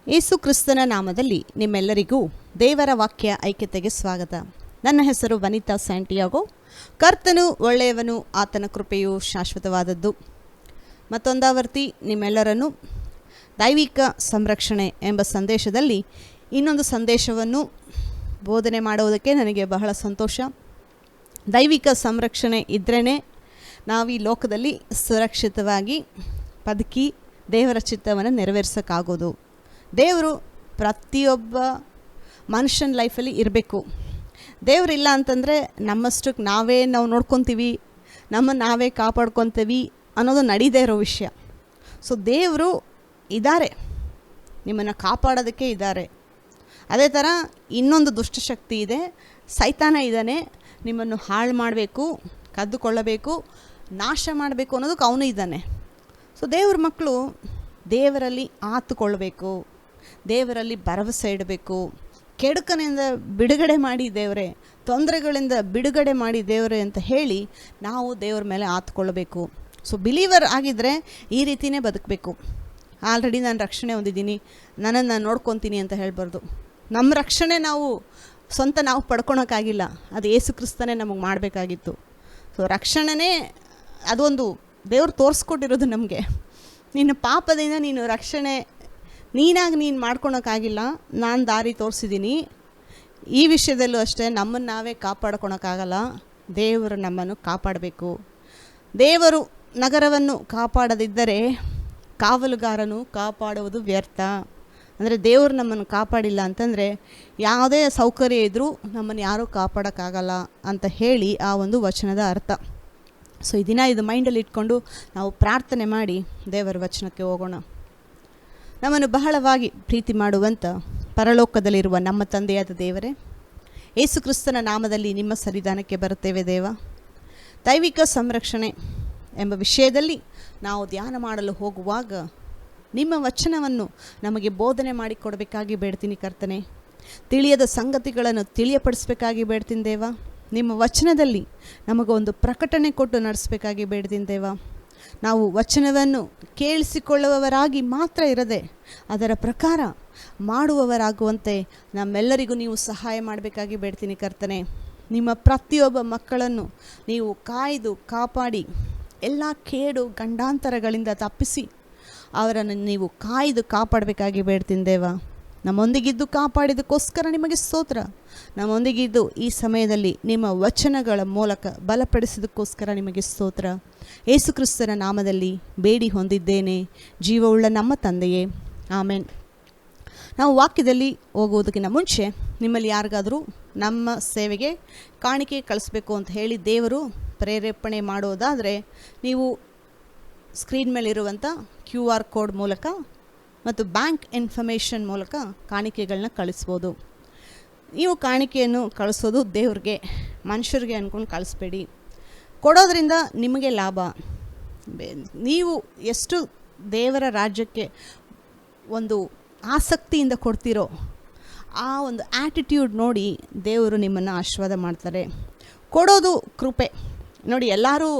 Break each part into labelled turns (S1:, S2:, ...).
S1: ಯೇಸು ಕ್ರಿಸ್ತನ ನಾಮದಲ್ಲಿ ನಿಮ್ಮೆಲ್ಲರಿಗೂ ದೇವರ ವಾಕ್ಯ ಐಕ್ಯತೆಗೆ ಸ್ವಾಗತ. ನನ್ನ ಹೆಸರು ವನಿತಾ ಸ್ಯಾಂಟಿಯಾಗೋ. ಕರ್ತನು ಒಳ್ಳೆಯವನು, ಆತನ ಕೃಪೆಯು ಶಾಶ್ವತವಾದದ್ದು. ಮತ್ತೊಂದಾವರ್ತಿ ನಿಮ್ಮೆಲ್ಲರನ್ನು ದೈವಿಕ ಸಂರಕ್ಷಣೆ ಎಂಬ ಸಂದೇಶದಲ್ಲಿ ಇನ್ನೊಂದು ಸಂದೇಶವನ್ನು ಬೋಧನೆ ಮಾಡುವುದಕ್ಕೆ ನನಗೆ ಬಹಳ ಸಂತೋಷ. ದೈವಿಕ ಸಂರಕ್ಷಣೆ ಇದ್ರೇ ನಾವು ಈ ಲೋಕದಲ್ಲಿ ಸುರಕ್ಷಿತವಾಗಿ ಬದುಕಿ ದೇವರ ಚಿತ್ತವನ್ನು ನೆರವೇರಿಸೋಕ್ಕಾಗೋದು. ದೇವರು ಪ್ರತಿಯೊಬ್ಬ ಮನುಷ್ಯನ ಲೈಫಲ್ಲಿ ಇರಬೇಕು. ದೇವರಿಲ್ಲ ಅಂತಂದರೆ ನಮ್ಮಷ್ಟಕ್ಕೆ ನಾವು ನೋಡ್ಕೊತೀವಿ, ನಮ್ಮನ್ನು ನಾವೇ ಕಾಪಾಡ್ಕೊತೀವಿ ಅನ್ನೋದು ನಡೀದೇ ಇರೋ ವಿಷಯ. ಸೊ ದೇವರು ಇದ್ದಾರೆ, ನಿಮ್ಮನ್ನು ಕಾಪಾಡೋದಕ್ಕೆ ಇದ್ದಾರೆ. ಅದೇ ಥರ ಇನ್ನೊಂದು ದುಷ್ಟಶಕ್ತಿ ಇದೆ, ಸೈತಾನ ಇದ್ದಾನೆ, ನಿಮ್ಮನ್ನು ಹಾಳು ಮಾಡಬೇಕು, ಕದ್ದುಕೊಳ್ಳಬೇಕು, ನಾಶ ಮಾಡಬೇಕು ಅನ್ನೋದಕ್ಕೆ ಅವನು ಇದ್ದಾನೆ. ಸೊ ದೇವ್ರ ಮಕ್ಕಳು ದೇವರಲ್ಲಿ ಆತುಕೊಳ್ಬೇಕು, ದೇವರಲ್ಲಿ ಭರವಸೆ ಇಡಬೇಕು. ಕೆಡುಕನಿಂದ ಬಿಡುಗಡೆ ಮಾಡಿ ದೇವರೇ, ತೊಂದರೆಗಳಿಂದ ಬಿಡುಗಡೆ ಮಾಡಿ ದೇವರೇ ಅಂತ ಹೇಳಿ ನಾವು ದೇವರ ಮೇಲೆ ಆತುಕೊಳ್ಬೇಕು. ಸೊ ಬಿಲೀವರ್ ಆಗಿದ್ದರೆ ಈ ರೀತಿಯೇ ಬದುಕಬೇಕು. ಆಲ್ರೆಡಿ ನಾನು ರಕ್ಷಣೆ ಹೊಂದಿದ್ದೀನಿ, ನನ್ನನ್ನು ನೋಡ್ಕೊತೀನಿ ಅಂತ ಹೇಳ್ಬಾರ್ದು. ನಮ್ಮ ರಕ್ಷಣೆ ನಾವು ಪಡ್ಕೊಳಕ್ಕಾಗಿಲ್ಲ, ಅದು ಯೇಸು ಕ್ರಿಸ್ತನೇ ನಮಗೆ ಮಾಡಬೇಕಾಗಿತ್ತು. ಸೊ ರಕ್ಷಣೆನೇ ಅದೊಂದು ದೇವ್ರು ತೋರಿಸ್ಕೊಟ್ಟಿರೋದು ನಮಗೆ. ನಿನ್ನ ಪಾಪದಿಂದ ನೀನು ರಕ್ಷಣೆ ನೀನಾಗಿ ನೀನು ಮಾಡ್ಕೊಳಕ್ಕಾಗಿಲ್ಲ, ನಾನು ದಾರಿ ತೋರಿಸಿದ್ದೀನಿ. ಈ ವಿಷಯದಲ್ಲೂ ಅಷ್ಟೇ, ನಮ್ಮನ್ನು ನಾವೇ ಕಾಪಾಡ್ಕೊಳಕ್ಕಾಗಲ್ಲ, ದೇವರು ನಮ್ಮನ್ನು ಕಾಪಾಡಬೇಕು. ದೇವರು ನಗರವನ್ನು ಕಾಪಾಡದಿದ್ದರೆ ಕಾವಲುಗಾರನು ಕಾಪಾಡುವುದು ವ್ಯರ್ಥ. ಅಂದರೆ ದೇವರು ನಮ್ಮನ್ನು ಕಾಪಾಡಿಲ್ಲ ಅಂತಂದರೆ ಯಾವುದೇ ಸೌಕರ್ಯ ಇದ್ದರೂ ನಮ್ಮನ್ನು ಯಾರೂ ಕಾಪಾಡೋಕ್ಕಾಗಲ್ಲ ಅಂತ ಹೇಳಿ ಆ ಒಂದು ವಚನದ ಅರ್ಥ. ಸೊ ಈ ದಿನ ಇದು ಮೈಂಡಲ್ಲಿ ಇಟ್ಕೊಂಡು ನಾವು ಪ್ರಾರ್ಥನೆ ಮಾಡಿ ದೇವರ ವಚನಕ್ಕೆ ಹೋಗೋಣ. ನಮ್ಮನ್ನು ಬಹಳವಾಗಿ ಪ್ರೀತಿ ಮಾಡುವಂಥ ಪರಲೋಕದಲ್ಲಿರುವ ನಮ್ಮ ತಂದೆಯಾದ ದೇವರೇ, ಯೇಸು ಕ್ರಿಸ್ತನ ನಾಮದಲ್ಲಿ ನಿಮ್ಮ ಸನ್ನಿಧಾನಕ್ಕೆ ಬರುತ್ತೇವೆ ದೇವ. ದೈವಿಕ ಸಂರಕ್ಷಣೆ ಎಂಬ ವಿಷಯದಲ್ಲಿ ನಾವು ಧ್ಯಾನ ಮಾಡಲು ಹೋಗುವಾಗ ನಿಮ್ಮ ವಚನವನ್ನು ನಮಗೆ ಬೋಧನೆ ಮಾಡಿಕೊಡಬೇಕಾಗಿ ಬೇಡ್ತೀನಿ ಕರ್ತನೆ. ತಿಳಿಯದ ಸಂಗತಿಗಳನ್ನು ತಿಳಿಯಪಡಿಸ್ಬೇಕಾಗಿ ಬೇಡ್ತೀನಿ ದೇವ. ನಿಮ್ಮ ವಚನದಲ್ಲಿ ನಮಗೊಂದು ಪ್ರಕಟಣೆ ಕೊಟ್ಟು ನಡೆಸಬೇಕಾಗಿ ಬೇಡ್ತೀನಿ ದೇವ. ನಾವು ವಚನವನ್ನು ಕೇಳಿಸಿಕೊಳ್ಳುವವರಾಗಿ ಮಾತ್ರ ಇರದೆ ಅದರ ಪ್ರಕಾರ ಮಾಡುವವರಾಗುವಂತೆ ನಮ್ಮೆಲ್ಲರಿಗೂ ನೀವು ಸಹಾಯ ಮಾಡಬೇಕಾಗಿ ಬೇಡ್ತೀನಿ ಕರ್ತನೆ. ನಿಮ್ಮ ಪ್ರತಿಯೊಬ್ಬ ಮಕ್ಕಳನ್ನು ನೀವು ಕಾಯ್ದು ಕಾಪಾಡಿ ಎಲ್ಲ ಕೇಡು ಗಂಡಾಂತರಗಳಿಂದ ತಪ್ಪಿಸಿ ಅವರನ್ನು ನೀವು ಕಾಯ್ದು ಕಾಪಾಡಬೇಕಾಗಿ ಬೇಡ್ತೀನಿ ದೇವ. ನಮ್ಮೊಂದಿಗಿದ್ದು ಕಾಪಾಡಿದಕ್ಕೋಸ್ಕರ ನಿಮಗೆ ಸ್ತೋತ್ರ. ನಮ್ಮೊಂದಿಗಿದ್ದು ಈ ಸಮಯದಲ್ಲಿ ನಿಮ್ಮ ವಚನಗಳ ಮೂಲಕ ಬಲಪಡಿಸಿದಕ್ಕೋಸ್ಕರ ನಿಮಗೆ ಸ್ತೋತ್ರ. ಯೇಸು ಕ್ರಿಸ್ತನ ನಾಮದಲ್ಲಿ ಬೇಡಿ ಹೊಂದಿದ್ದೇನೆ, ಜೀವವುಳ್ಳ ನಮ್ಮ ತಂದೆಯೇ, ಆಮೇನ್. ನಾವು ವಾಕ್ಯದಲ್ಲಿ ಹೋಗುವುದಕ್ಕಿಂತ ಮುಂಚೆ ನಿಮ್ಮಲ್ಲಿ ಯಾರಿಗಾದರೂ ನಮ್ಮ ಸೇವೆಗೆ ಕಾಣಿಕೆ ಕಳಿಸ್ಬೇಕು ಅಂತ ಹೇಳಿ ದೇವರು ಪ್ರೇರೇಪಣೆ ಮಾಡೋದಾದರೆ ನೀವು ಸ್ಕ್ರೀನ್ ಮೇಲಿರುವಂಥ QR ಕೋಡ್ ಮೂಲಕ ಮತ್ತು ಬ್ಯಾಂಕ್ ಇನ್ಫಾರ್ಮೇಷನ್ ಮೂಲಕ ಕಾಣಿಕೆಗಳನ್ನ ಕಳಿಸ್ಬೋದು. ನೀವು ಕಾಣಿಕೆಯನ್ನು ಕಳಿಸೋದು ದೇವ್ರಿಗೆ, ಮನುಷ್ಯರಿಗೆ ಅಂದ್ಕೊಂಡು ಕಳಿಸ್ಬೇಡಿ. ಕೊಡೋದ್ರಿಂದ ನಿಮಗೆ ಲಾಭ. ನೀವು ಎಷ್ಟು ದೇವರ ರಾಜ್ಯಕ್ಕೆ ಒಂದು ಆಸಕ್ತಿಯಿಂದ ಕೊಡ್ತೀರೋ ಆ ಒಂದು ಆ್ಯಟಿಟ್ಯೂಡ್ ನೋಡಿ ದೇವರು ನಿಮ್ಮನ್ನು ಆಶೀರ್ವಾದ ಮಾಡ್ತಾರೆ. ಕೊಡೋದು ಕೃಪೆ. ನೋಡಿ, ಎಲ್ಲರೂ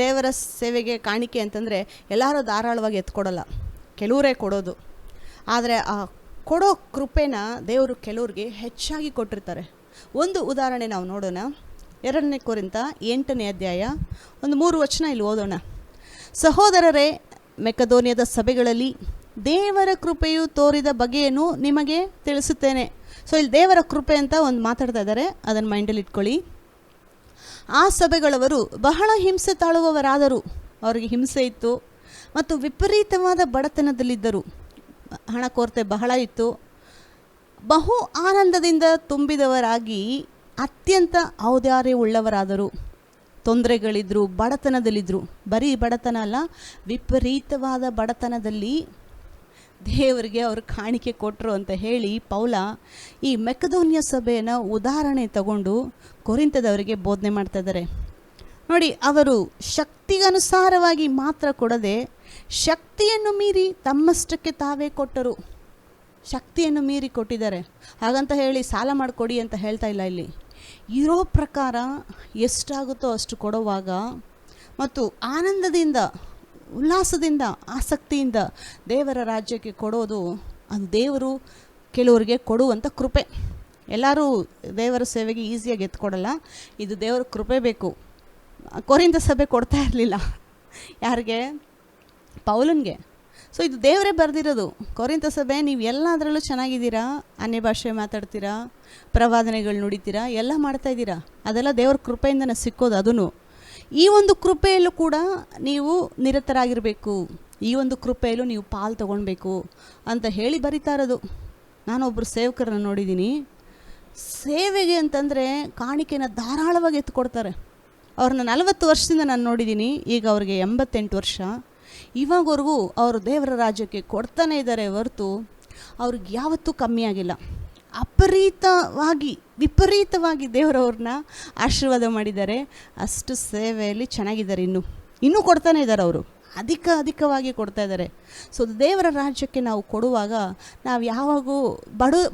S1: ದೇವರ ಸೇವೆಗೆ ಕಾಣಿಕೆ ಅಂತಂದರೆ ಎಲ್ಲರೂ ಧಾರಾಳವಾಗಿ ಎತ್ಕೊಡಲ್ಲ, ಕೆಲವರೇ ಕೊಡೋದು. ಆದರೆ ಆ ಕೊಡೋ ಕೃಪೆನ ದೇವರು ಕೆಲವ್ರಿಗೆ ಹೆಚ್ಚಾಗಿ ಕೊಟ್ಟಿರ್ತಾರೆ. ಒಂದು ಉದಾಹರಣೆ ನಾವು ನೋಡೋಣ. 2 ಕೊರಿಂಥ 8ನೇ ಅಧ್ಯಾಯ 3 ವಚನ ಇಲ್ಲಿ ಓದೋಣ. ಸಹೋದರರೇ, ಮೆಕದೋನಿಯದ ಸಭೆಗಳಲ್ಲಿ ದೇವರ ಕೃಪೆಯು ತೋರಿದ ಬಗೆಯನ್ನು ನಿಮಗೆ ತಿಳಿಸುತ್ತೇನೆ. ಸೊ ಇಲ್ಲಿ ದೇವರ ಕೃಪೆ ಅಂತ ಒಂದು ಮಾತಾಡ್ತಾ ಇದ್ದಾರೆ, ಅದನ್ನು ಮೈಂಡಲ್ಲಿ ಇಟ್ಕೊಳ್ಳಿ. ಆ ಸಭೆಗಳವರು ಬಹಳ ಹಿಂಸೆ ತಾಳುವವರಾದರು, ಅವರಿಗೆ ಹಿಂಸೆ ಇತ್ತು ಮತ್ತು ವಿಪರೀತವಾದ ಬಡತನದಲ್ಲಿದ್ದರು, ಹಣ ಕೊರತೆ ಬಹಳ ಇತ್ತು. ಬಹು ಆನಂದದಿಂದ ತುಂಬಿದವರಾಗಿ ಅತ್ಯಂತ ಔದಾರ್ಯವುಳ್ಳವರಾದರು. ತೊಂದರೆಗಳಿದ್ರು, ಬಡತನದಲ್ಲಿದ್ದರು. ಬರೀ ಬಡತನ ಅಲ್ಲ, ವಿಪರೀತವಾದ ಬಡತನದಲ್ಲಿ ದೇವರಿಗೆ ಅವರು ಕಾಣಿಕೆ ಕೊಟ್ಟರು ಅಂತ ಹೇಳಿ ಪೌಲ ಈ ಮೆಕದೋನಿಯ ಸಭೆಯನ್ನು ಉದಾಹರಣೆ ತಗೊಂಡು ಕೊರಿಂಥದವರಿಗೆ ಬೋಧನೆ ಮಾಡ್ತಾ ಇದ್ದಾರೆ. ನೋಡಿ, ಅವರು ಶಕ್ತಿಗನುಸಾರವಾಗಿ ಮಾತ್ರ ಕೊಡದೆ ಶಕ್ತಿಯನ್ನು ಮೀರಿ ತಮ್ಮಷ್ಟಕ್ಕೆ ತಾವೇ ಕೊಟ್ಟರು. ಶಕ್ತಿಯನ್ನು ಮೀರಿ ಕೊಟ್ಟಿದ್ದಾರೆ. ಹಾಗಂತ ಹೇಳಿ ಸಾಲ ಮಾಡಿಕೊಡಿ ಅಂತ ಹೇಳ್ತಾ ಇಲ್ಲ. ಇಲ್ಲಿ ಇರೋ ಪ್ರಕಾರ ಎಷ್ಟಾಗುತ್ತೋ ಅಷ್ಟು ಕೊಡುವಾಗ ಮತ್ತು ಆನಂದದಿಂದ ಉಲ್ಲಾಸದಿಂದ ಆಸಕ್ತಿಯಿಂದ ದೇವರ ರಾಜ್ಯಕ್ಕೆ ಕೊಡೋದು ಅದು ದೇವರು ಕೆಲವರಿಗೆ ಕೊಡುವಂಥ ಕೃಪೆ. ಎಲ್ಲರೂ ದೇವರ ಸೇವೆಗೆ ಈಸಿಯಾಗಿ ಎತ್ಕೊಡಲ್ಲ. ಇದು ದೇವರ ಕೃಪೆ ಬೇಕು. ಕೊರಿಂಥ ಸಭೆ ಕೊಡ್ತಾ ಇರಲಿಲ್ಲ. ಯಾರಿಗೆ? ಪೌಲನಿಗೆ. ಸೊ ಇದು ದೇವರೇ ಬರೆದಿರೋದು. ಕೊರಿಂಥ ಸಭೆ, ನೀವು ಎಲ್ಲದರಲ್ಲೂ ಚೆನ್ನಾಗಿದ್ದೀರಾ, ಅನ್ಯ ಭಾಷೆ ಮಾತಾಡ್ತೀರಾ, ಪ್ರವಾದನೆಗಳು ನುಡಿತೀರಾ, ಎಲ್ಲ ಮಾಡ್ತಾಯಿದ್ದೀರಾ, ಅದೆಲ್ಲ ದೇವರ ಕೃಪೆಯಿಂದನೇ ಸಿಕ್ಕೋದು. ಅದೂ ಈ ಒಂದು ಕೃಪೆಯಲ್ಲೂ ಕೂಡ ನೀವು ನಿರತರಾಗಿರಬೇಕು, ಈ ಒಂದು ಕೃಪೆಯಲ್ಲೂ ನೀವು ಪಾಲು ತೊಗೊಳ್ಬೇಕು ಅಂತ ಹೇಳಿ ಬರಿತಾ ಇರೋದು. ನಾನೊಬ್ಬರು ಸೇವಕರನ್ನ ನೋಡಿದ್ದೀನಿ. ಸೇವೆಗೆ ಅಂತಂದರೆ ಕಾಣಿಕೆನ ಧಾರಾಳವಾಗಿ ಎತ್ಕೊಡ್ತಾರೆ. ಅವ್ರನ್ನ 40 ವರ್ಷದಿಂದ ನಾನು ನೋಡಿದ್ದೀನಿ. ಈಗ ಅವ್ರಿಗೆ 88 ವರ್ಷ. ಇವಾಗವರೆಗೂ ಅವರು ದೇವರ ರಾಜ್ಯಕ್ಕೆ ಕೊಡ್ತಾನೆ ಇದ್ದಾರೆ ಹೊರತು ಅವ್ರಿಗೆ ಯಾವತ್ತೂ ಕಮ್ಮಿ ಆಗಿಲ್ಲ. ವಿಪರೀತವಾಗಿ ದೇವರವ್ರನ್ನ ಆಶೀರ್ವಾದ ಮಾಡಿದ್ದಾರೆ. ಅಷ್ಟು ಸೇವೆಯಲ್ಲಿ ಚೆನ್ನಾಗಿದ್ದಾರೆ. ಇನ್ನೂ ಕೊಡ್ತಾನೆ ಇದ್ದಾರೆ. ಅವರು ಅಧಿಕವಾಗಿ ಕೊಡ್ತಾ ಇದ್ದಾರೆ. ಸೊ ದೇವರ ರಾಜ್ಯಕ್ಕೆ ನಾವು ಕೊಡುವಾಗ ನಾವು ಯಾವಾಗೂ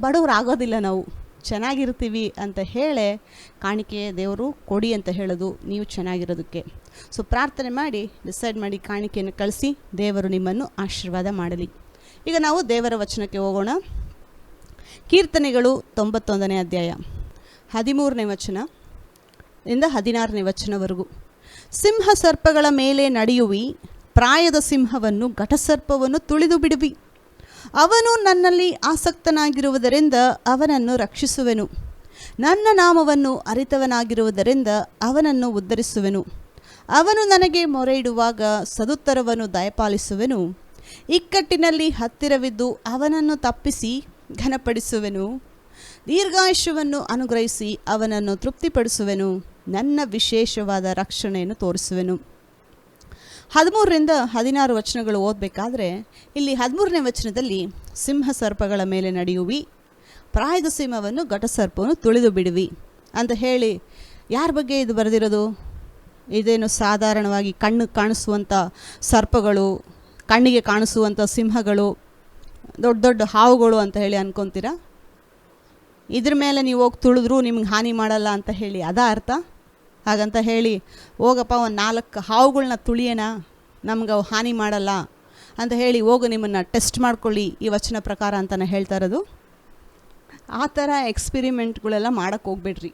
S1: ಬಡವರಾಗೋದಿಲ್ಲ, ನಾವು ಚೆನ್ನಾಗಿರ್ತೀವಿ ಅಂತ ಹೇಳೇ ಕಾಣಿಕೆ ದೇವರು ಕೊಡಿ ಅಂತ ಹೇಳೋದು, ನೀವು ಚೆನ್ನಾಗಿರೋದಕ್ಕೆ. ಸೊ ಪ್ರಾರ್ಥನೆ ಮಾಡಿ ಡಿಸೈಡ್ ಮಾಡಿ ಕಾಣಿಕೆಯನ್ನು ಕಳಿಸಿ ದೇವರು ನಿಮ್ಮನ್ನು ಆಶೀರ್ವಾದ ಮಾಡಲಿ. ಈಗ ನಾವು ದೇವರ ವಚನಕ್ಕೆ ಹೋಗೋಣ. ಕೀರ್ತನೆಗಳು 91ನೇ ಅಧ್ಯಾಯ 13ನೇ ವಚನ ಇಂದ 16ನೇ ವಚನವರೆಗೂ. ಸಿಂಹ ಸರ್ಪಗಳ ಮೇಲೆ ನಡೆಯುವಿ, ಪ್ರಾಯದ ಸಿಂಹವನ್ನು ಘಟಸರ್ಪವನ್ನು ತುಳಿದು ಬಿಡುವಿ. ಅವನು ನನ್ನಲ್ಲಿ ಆಸಕ್ತನಾಗಿರುವುದರಿಂದ ಅವನನ್ನು ರಕ್ಷಿಸುವೆನು. ನನ್ನ ನಾಮವನ್ನು ಅರಿತವನಾಗಿರುವುದರಿಂದ ಅವನನ್ನು ಉದ್ಧರಿಸುವೆನು. ಅವನು ನನಗೆ ಮೊರೆಯಿಡುವಾಗ ಸದುತ್ತರವನ್ನು ದಯಪಾಲಿಸುವೆನು. ಇಕ್ಕಟ್ಟಿನಲ್ಲಿ ಹತ್ತಿರವಿದ್ದು ಅವನನ್ನು ತಪ್ಪಿಸಿ ಘನಪಡಿಸುವೆನು. ದೀರ್ಘಾಯುಷ್ಯವನ್ನು ಅನುಗ್ರಹಿಸಿ ಅವನನ್ನು ತೃಪ್ತಿಪಡಿಸುವೆನು. ನನ್ನ ವಿಶೇಷವಾದ ರಕ್ಷಣೆಯನ್ನು ತೋರಿಸುವೆನು. 13ರಿಂದ 16 ವಚನಗಳು ಓದಬೇಕಾದ್ರೆ ಇಲ್ಲಿ 13ನೇ ವಚನದಲ್ಲಿ ಸಿಂಹ ಸರ್ಪಗಳ ಮೇಲೆ ನಡೆಯುವಿ, ಪ್ರಾಯದ ಸಿಂಹವನ್ನು ಘಟಸರ್ಪವನ್ನು ತುಳಿದು ಬಿಡುವಿ ಅಂತ ಹೇಳಿ ಯಾರ ಬಗ್ಗೆ ಇದು ಬರೆದಿರೋದು? ಇದೇನು ಸಾಧಾರಣವಾಗಿ ಕಣ್ಣು ಕಾಣಿಸುವಂಥ ಸರ್ಪಗಳು, ಕಣ್ಣಿಗೆ ಕಾಣಿಸುವಂಥ ಸಿಂಹಗಳು, ದೊಡ್ಡ ದೊಡ್ಡ ಹಾವುಗಳು ಅಂತ ಹೇಳಿ ಅನ್ಕೊತೀರಾ? ಇದ್ರ ಮೇಲೆ ನೀವು ಹೋಗಿ ತುಳಿದ್ರೂ ನಿಮ್ಗೆ ಹಾನಿ ಮಾಡಲ್ಲ ಅಂತ ಹೇಳಿ ಅದಾ ಅರ್ಥ? ಹಾಗಂತ ಹೇಳಿ ಹೋಗಪ್ಪ ಒಂದು 4 ಹಾವುಗಳನ್ನ ತುಳಿಯೋಣ, ನಮ್ಗೆ ಅವು ಹಾನಿ ಮಾಡಲ್ಲ ಅಂತ ಹೇಳಿ ಹೋಗು ನಿಮ್ಮನ್ನು ಟೆಸ್ಟ್ ಮಾಡ್ಕೊಳ್ಳಿ ಈ ವಚನ ಪ್ರಕಾರ ಅಂತಲೇ ಹೇಳ್ತಾ ಇರೋದು. ಆ ಥರ ಎಕ್ಸ್ಪಿರಿಮೆಂಟ್ಗಳೆಲ್ಲ ಮಾಡೋಕ್ಕೆ ಹೋಗ್ಬೇಡ್ರಿ.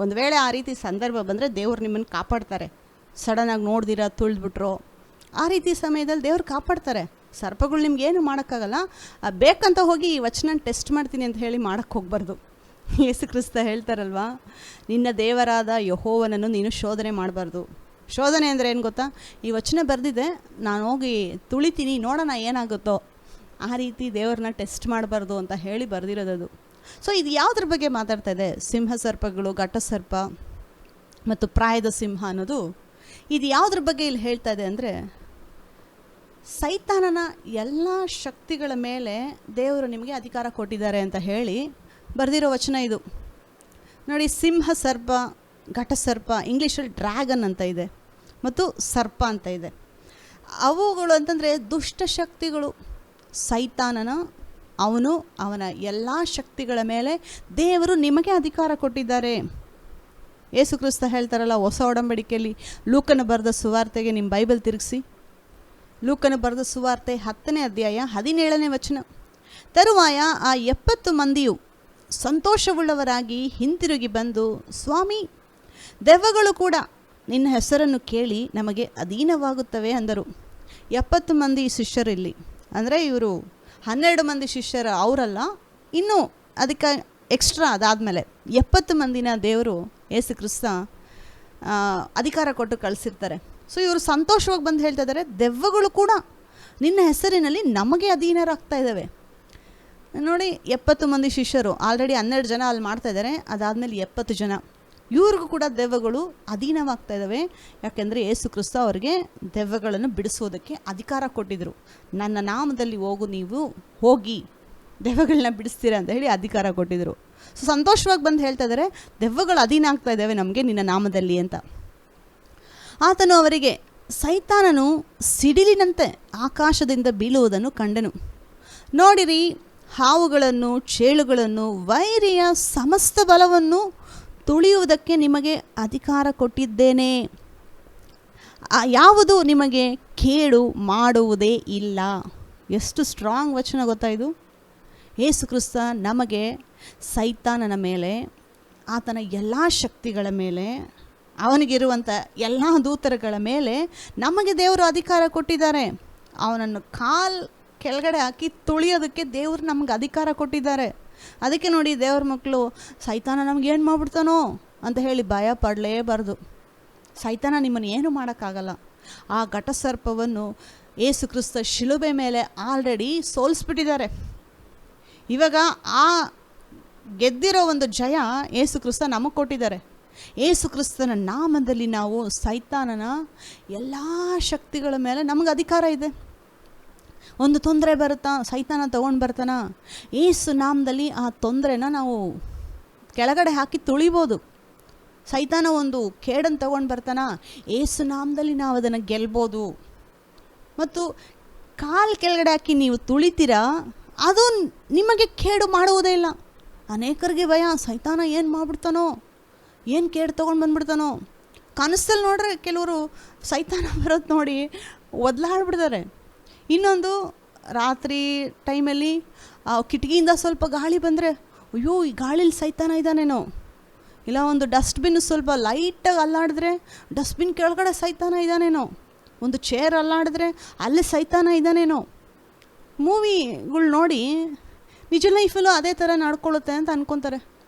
S1: ಒಂದು ವೇಳೆ ಆ ರೀತಿ ಸಂದರ್ಭ ಬಂದರೆ ದೇವ್ರು ನಿಮ್ಮನ್ನು ಕಾಪಾಡ್ತಾರೆ. ಸಡನ್ನಾಗಿ ನೋಡ್ದಿರ ತುಳಿದ್ಬಿಟ್ರೋ ಆ ರೀತಿ ಸಮಯದಲ್ಲಿ ದೇವ್ರು ಕಾಪಾಡ್ತಾರೆ. ಸರ್ಪಗಳು ನಿಮ್ಗೇನು ಮಾಡೋಕ್ಕಾಗಲ್ಲ. ಬೇಕಂತ ಹೋಗಿ ಈ ವಚನ ಟೆಸ್ಟ್ ಮಾಡ್ತೀನಿ ಅಂತ ಹೇಳಿ ಮಾಡೋಕ್ಕೆ ಹೋಗ್ಬಾರ್ದು. ಯೇಸು ಕ್ರಿಸ್ತ ಹೇಳ್ತಾರಲ್ವಾ, ನಿನ್ನ ದೇವರಾದ ಯೆಹೋವನನ್ನು ನೀನು ಶೋಧನೆ ಮಾಡಬಾರ್ದು. ಶೋಧನೆ ಅಂದರೆ ಏನು ಗೊತ್ತಾ? ಈ ವಚನ ಬರೆದಿದೆ, ನಾನು ಹೋಗಿ ತುಳಿತೀನಿ, ನೋಡೋಣ ಏನಾಗುತ್ತೋ. ಆ ರೀತಿ ದೇವ್ರನ್ನ ಟೆಸ್ಟ್ ಮಾಡಬಾರ್ದು ಅಂತ ಹೇಳಿ ಬರೆದಿರೋದು. ಸೊ ಇದು ಯಾವುದ್ರ ಬಗ್ಗೆ ಮಾತಾಡ್ತಾ ಇದೆ? ಸಿಂಹ ಸರ್ಪಗಳು, ಘಟಸರ್ಪ ಮತ್ತು ಪ್ರಾಯದ ಸಿಂಹ ಅನ್ನೋದು ಇದು ಯಾವುದ್ರ ಬಗ್ಗೆ ಇಲ್ಲಿ ಹೇಳ್ತಾ ಇದೆ ಅಂದರೆ, ಸೈತಾನನ ಎಲ್ಲ ಶಕ್ತಿಗಳ ಮೇಲೆ ದೇವರು ನಿಮಗೆ ಅಧಿಕಾರ ಕೊಟ್ಟಿದ್ದಾರೆ ಅಂತ ಹೇಳಿ ಬರೆದಿರೋ ವಚನ ಇದು. ನೋಡಿ, ಸಿಂಹ ಸರ್ಪ, ಘಟಸರ್ಪ, ಇಂಗ್ಲೀಷಲ್ಲಿ ಡ್ರ್ಯಾಗನ್ ಅಂತ ಇದೆ ಮತ್ತು ಸರ್ಪ ಅಂತ ಇದೆ. ಅವುಗಳು ಅಂತಂದರೆ ದುಷ್ಟಶಕ್ತಿಗಳು. ಸೈತಾನನ ಅವನ ಎಲ್ಲ ಶಕ್ತಿಗಳ ಮೇಲೆ ದೇವರು ನಿಮಗೆ ಅಧಿಕಾರ ಕೊಟ್ಟಿದ್ದಾರೆ. ಯೇಸು ಕ್ರಿಸ್ತ ಹೇಳ್ತಾರಲ್ಲ ಹೊಸ ಒಡಂಬಡಿಕೆಯಲ್ಲಿ, ಲೂಕನ ಬರೆದ ಸುವಾರ್ತೆಗೆ ನಿಮ್ಮ ಬೈಬಲ್ ತಿರುಗಿಸಿ. ಲೂಕನ ಬರೆದ ಸುವಾರ್ತೆ 10ನೇ ಅಧ್ಯಾಯ 17ನೇ ವಚನ. ತರುವಾಯ ಆ 70 ಮಂದಿಯು ಸಂತೋಷವುಳ್ಳವರಾಗಿ ಹಿಂತಿರುಗಿ ಬಂದು, ಸ್ವಾಮಿ, ದೆವ್ವಗಳು ಕೂಡ ನಿನ್ನ ಹೆಸರನ್ನು ಕೇಳಿ ನಮಗೆ ಅಧೀನವಾಗುತ್ತವೆ ಅಂದರು. 70 ಮಂದಿ ಶಿಷ್ಯರಿಲ್ಲಿ ಅಂದರೆ ಇವರು 12 ಮಂದಿ ಶಿಷ್ಯರು ಅವರಲ್ಲ, ಇನ್ನೂ ಅದಕ್ಕೆ ಎಕ್ಸ್ಟ್ರಾ ಅದಾದಮೇಲೆ 70 ಮಂದಿನ ದೇವರು ಯೇಸು ಕ್ರಿಸ್ತ ಅಧಿಕಾರ ಕೊಟ್ಟು ಕಳಿಸಿರ್ತಾರೆ. ಸೊ ಇವರು ಸಂತೋಷವಾಗಿ ಬಂದು ಹೇಳ್ತಾ ಇದ್ದಾರೆ, ದೆವ್ವಗಳು ಕೂಡ ನಿನ್ನ ಹೆಸರಿನಲ್ಲಿ ನಮಗೆ ಅಧೀನರಾಗ್ತಾ ಇದ್ದಾವೆ. ನೋಡಿ, 70 ಮಂದಿ ಶಿಷ್ಯರು, ಆಲ್ರೆಡಿ 12 ಜನ ಅಲ್ಲಿ ಮಾಡ್ತಾ ಇದ್ದಾರೆ, ಅದಾದಮೇಲೆ 70 ಜನ, ಇವ್ರಿಗೂ ಕೂಡ ದೆವ್ವಗಳು ಅಧೀನವಾಗ್ತಾ ಇದ್ದಾವೆ. ಯಾಕೆಂದರೆ ಯೇಸು ಕ್ರಿಸ್ತ ಅವರಿಗೆ ದೆವ್ವಗಳನ್ನು ಬಿಡಿಸೋದಕ್ಕೆ ಅಧಿಕಾರ ಕೊಟ್ಟಿದ್ದರು. ನನ್ನ ನಾಮದಲ್ಲಿ ನೀವು ಹೋಗಿ ದೆವ್ವಗಳನ್ನ ಬಿಡಿಸ್ತೀರಾ ಅಂತ ಹೇಳಿ ಅಧಿಕಾರ ಕೊಟ್ಟಿದ್ದರು. ಸೊ ಸಂತೋಷವಾಗಿ ಬಂದು ಹೇಳ್ತಾ ಇದ್ದಾರೆ, ದೆವ್ವಗಳು ಅಧೀನ ಆಗ್ತಾ ಇದ್ದಾವೆ ನಮಗೆ ನಿನ್ನ ನಾಮದಲ್ಲಿ ಅಂತ. ಆತನು ಅವರಿಗೆ, ಸೈತಾನನು ಸಿಡಿಲಿನಂತೆ ಆಕಾಶದಿಂದ ಬೀಳುವುದನ್ನು ಕಂಡೆನು. ನೋಡಿರಿ, ಹಾವುಗಳನ್ನು, ಚೇಳುಗಳನ್ನು, ವೈರಿಯ ಸಮಸ್ತ ಬಲವನ್ನು ತುಳಿಯುವುದಕ್ಕೆ ನಿಮಗೆ ಅಧಿಕಾರ ಕೊಟ್ಟಿದ್ದೇನೆ. ಯಾವುದು ನಿಮಗೆ ಕೇಡು ಮಾಡುವುದೇ ಇಲ್ಲ. ಎಷ್ಟು ಸ್ಟ್ರಾಂಗ್ ವಚನ ಗೊತ್ತಾ ಇದು? ಯೇಸು ಕ್ರಿಸ್ತ ನಮಗೆ ಸೈತಾನನ ಮೇಲೆ, ಆತನ ಎಲ್ಲ ಶಕ್ತಿಗಳ ಮೇಲೆ, ಅವನಿಗಿರುವಂಥ ಎಲ್ಲ ದೂತರುಗಳ ಮೇಲೆ ನಮಗೆ ದೇವರು ಅಧಿಕಾರ ಕೊಟ್ಟಿದ್ದಾರೆ. ಅವನನ್ನು ಕೆಳಗಡೆ ಹಾಕಿ ತುಳಿಯೋದಕ್ಕೆ ದೇವರು ನಮ್ಗೆ ಅಧಿಕಾರ ಕೊಟ್ಟಿದ್ದಾರೆ. ಅದಕ್ಕೆ ನೋಡಿ, ದೇವ್ರ ಮಕ್ಕಳು ಸೈತಾನ ನಮ್ಗೆ ಏನು ಮಾಡ್ಬಿಡ್ತಾನೋ ಅಂತ ಹೇಳಿ ಭಯ ಪಡಲೇಬಾರ್ದು. ಸೈತಾನ ನಿಮ್ಮನ್ನು ಏನು ಮಾಡೋಕ್ಕಾಗಲ್ಲ. ಆ ಘಟಸರ್ಪವನ್ನು ಯೇಸು ಕ್ರಿಸ್ತ ಶಿಲುಬೆ ಮೇಲೆ ಆಲ್ರೆಡಿ ಸೋಲಿಸ್ಬಿಟ್ಟಿದ್ದಾರೆ. ಇವಾಗ ಆ ಗೆದ್ದಿರೋ ಒಂದು ಜಯ ಯೇಸು ಕ್ರಿಸ್ತ ನಮಗೆ ಕೊಟ್ಟಿದ್ದಾರೆ. ಯೇಸು ಕ್ರಿಸ್ತನ ನಾಮದಲ್ಲಿ ನಾವು ಸೈತಾನನ ಎಲ್ಲ ಶಕ್ತಿಗಳ ಮೇಲೆ ನಮಗೆ ಅಧಿಕಾರ ಇದೆ. ಒಂದು ತೊಂದರೆ ಬರುತ್ತಾ, ಸೈತಾನ ತೊಗೊಂಡು ಬರ್ತಾನ, ಯೇಸು ನಾಮದಲ್ಲಿ ಆ ತೊಂದರೆನ ನಾವು ಕೆಳಗಡೆ ಹಾಕಿ ತುಳಿಬೋದು. ಸೈತಾನ ಒಂದು ಕೇಡನ್ನು ತೊಗೊಂಡು ಬರ್ತಾನ, ಯೇಸು ನಾಮದಲ್ಲಿ ನಾವು ಅದನ್ನು ಗೆಲ್ಬೋದು. ಮತ್ತು ಕೆಳಗಡೆ ಹಾಕಿ ನೀವು ತುಳಿತೀರಾ, ಅದು ನಿಮಗೆ ಕೇಡು ಮಾಡುವುದೇ ಇಲ್ಲ. ಅನೇಕರಿಗೆ ಭಯ, ಸೈತಾನ ಏನು ಮಾಡಿಬಿಡ್ತಾನೋ, ಏನು ಕೇಡು ತೊಗೊಂಡು ಬಂದ್ಬಿಡ್ತಾನೋ. ಕನಸಲ್ಲಿ ನೋಡ್ರೆ ಕೆಲವರು ಸೈತಾನ ಬರೋದು ನೋಡಿ ಒದ್ಲಾಡ್ಬಿಡ್ತಾರೆ. ಇನ್ನೊಂದು ರಾತ್ರಿ ಟೈಮಲ್ಲಿ ಕಿಟಕಿಯಿಂದ ಸ್ವಲ್ಪ ಗಾಳಿ ಬಂದರೆ, ಅಯ್ಯೋ ಈ ಗಾಳೀಲಿ ಸೈತಾನ ಇದ್ದಾನೇನೋ. ಇಲ್ಲ ಒಂದು ಡಸ್ಟ್ಬಿನ್ ಸ್ವಲ್ಪ ಲೈಟಾಗಿ ಅಲ್ಲಾಡಿದ್ರೆ ಡಸ್ಟ್ಬಿನ್ ಕೆಳಗಡೆ ಸೈತಾನ ಇದ್ದಾನೇನೋ. ಒಂದು ಚೇರ್ ಅಲ್ಲಾಡಿದ್ರೆ ಅಲ್ಲೇ ಸೈತಾನ ಇದ್ದಾನೇನೋ. ಮೂವಿಗಳು ನೋಡಿ ನಿಜ ಲೈಫಲ್ಲೂ ಅದೇ ಥರ ನಡ್ಕೊಳ್ಳುತ್ತೆ ಅಂತ ಅಂದ್ಕೊತಾರೆ.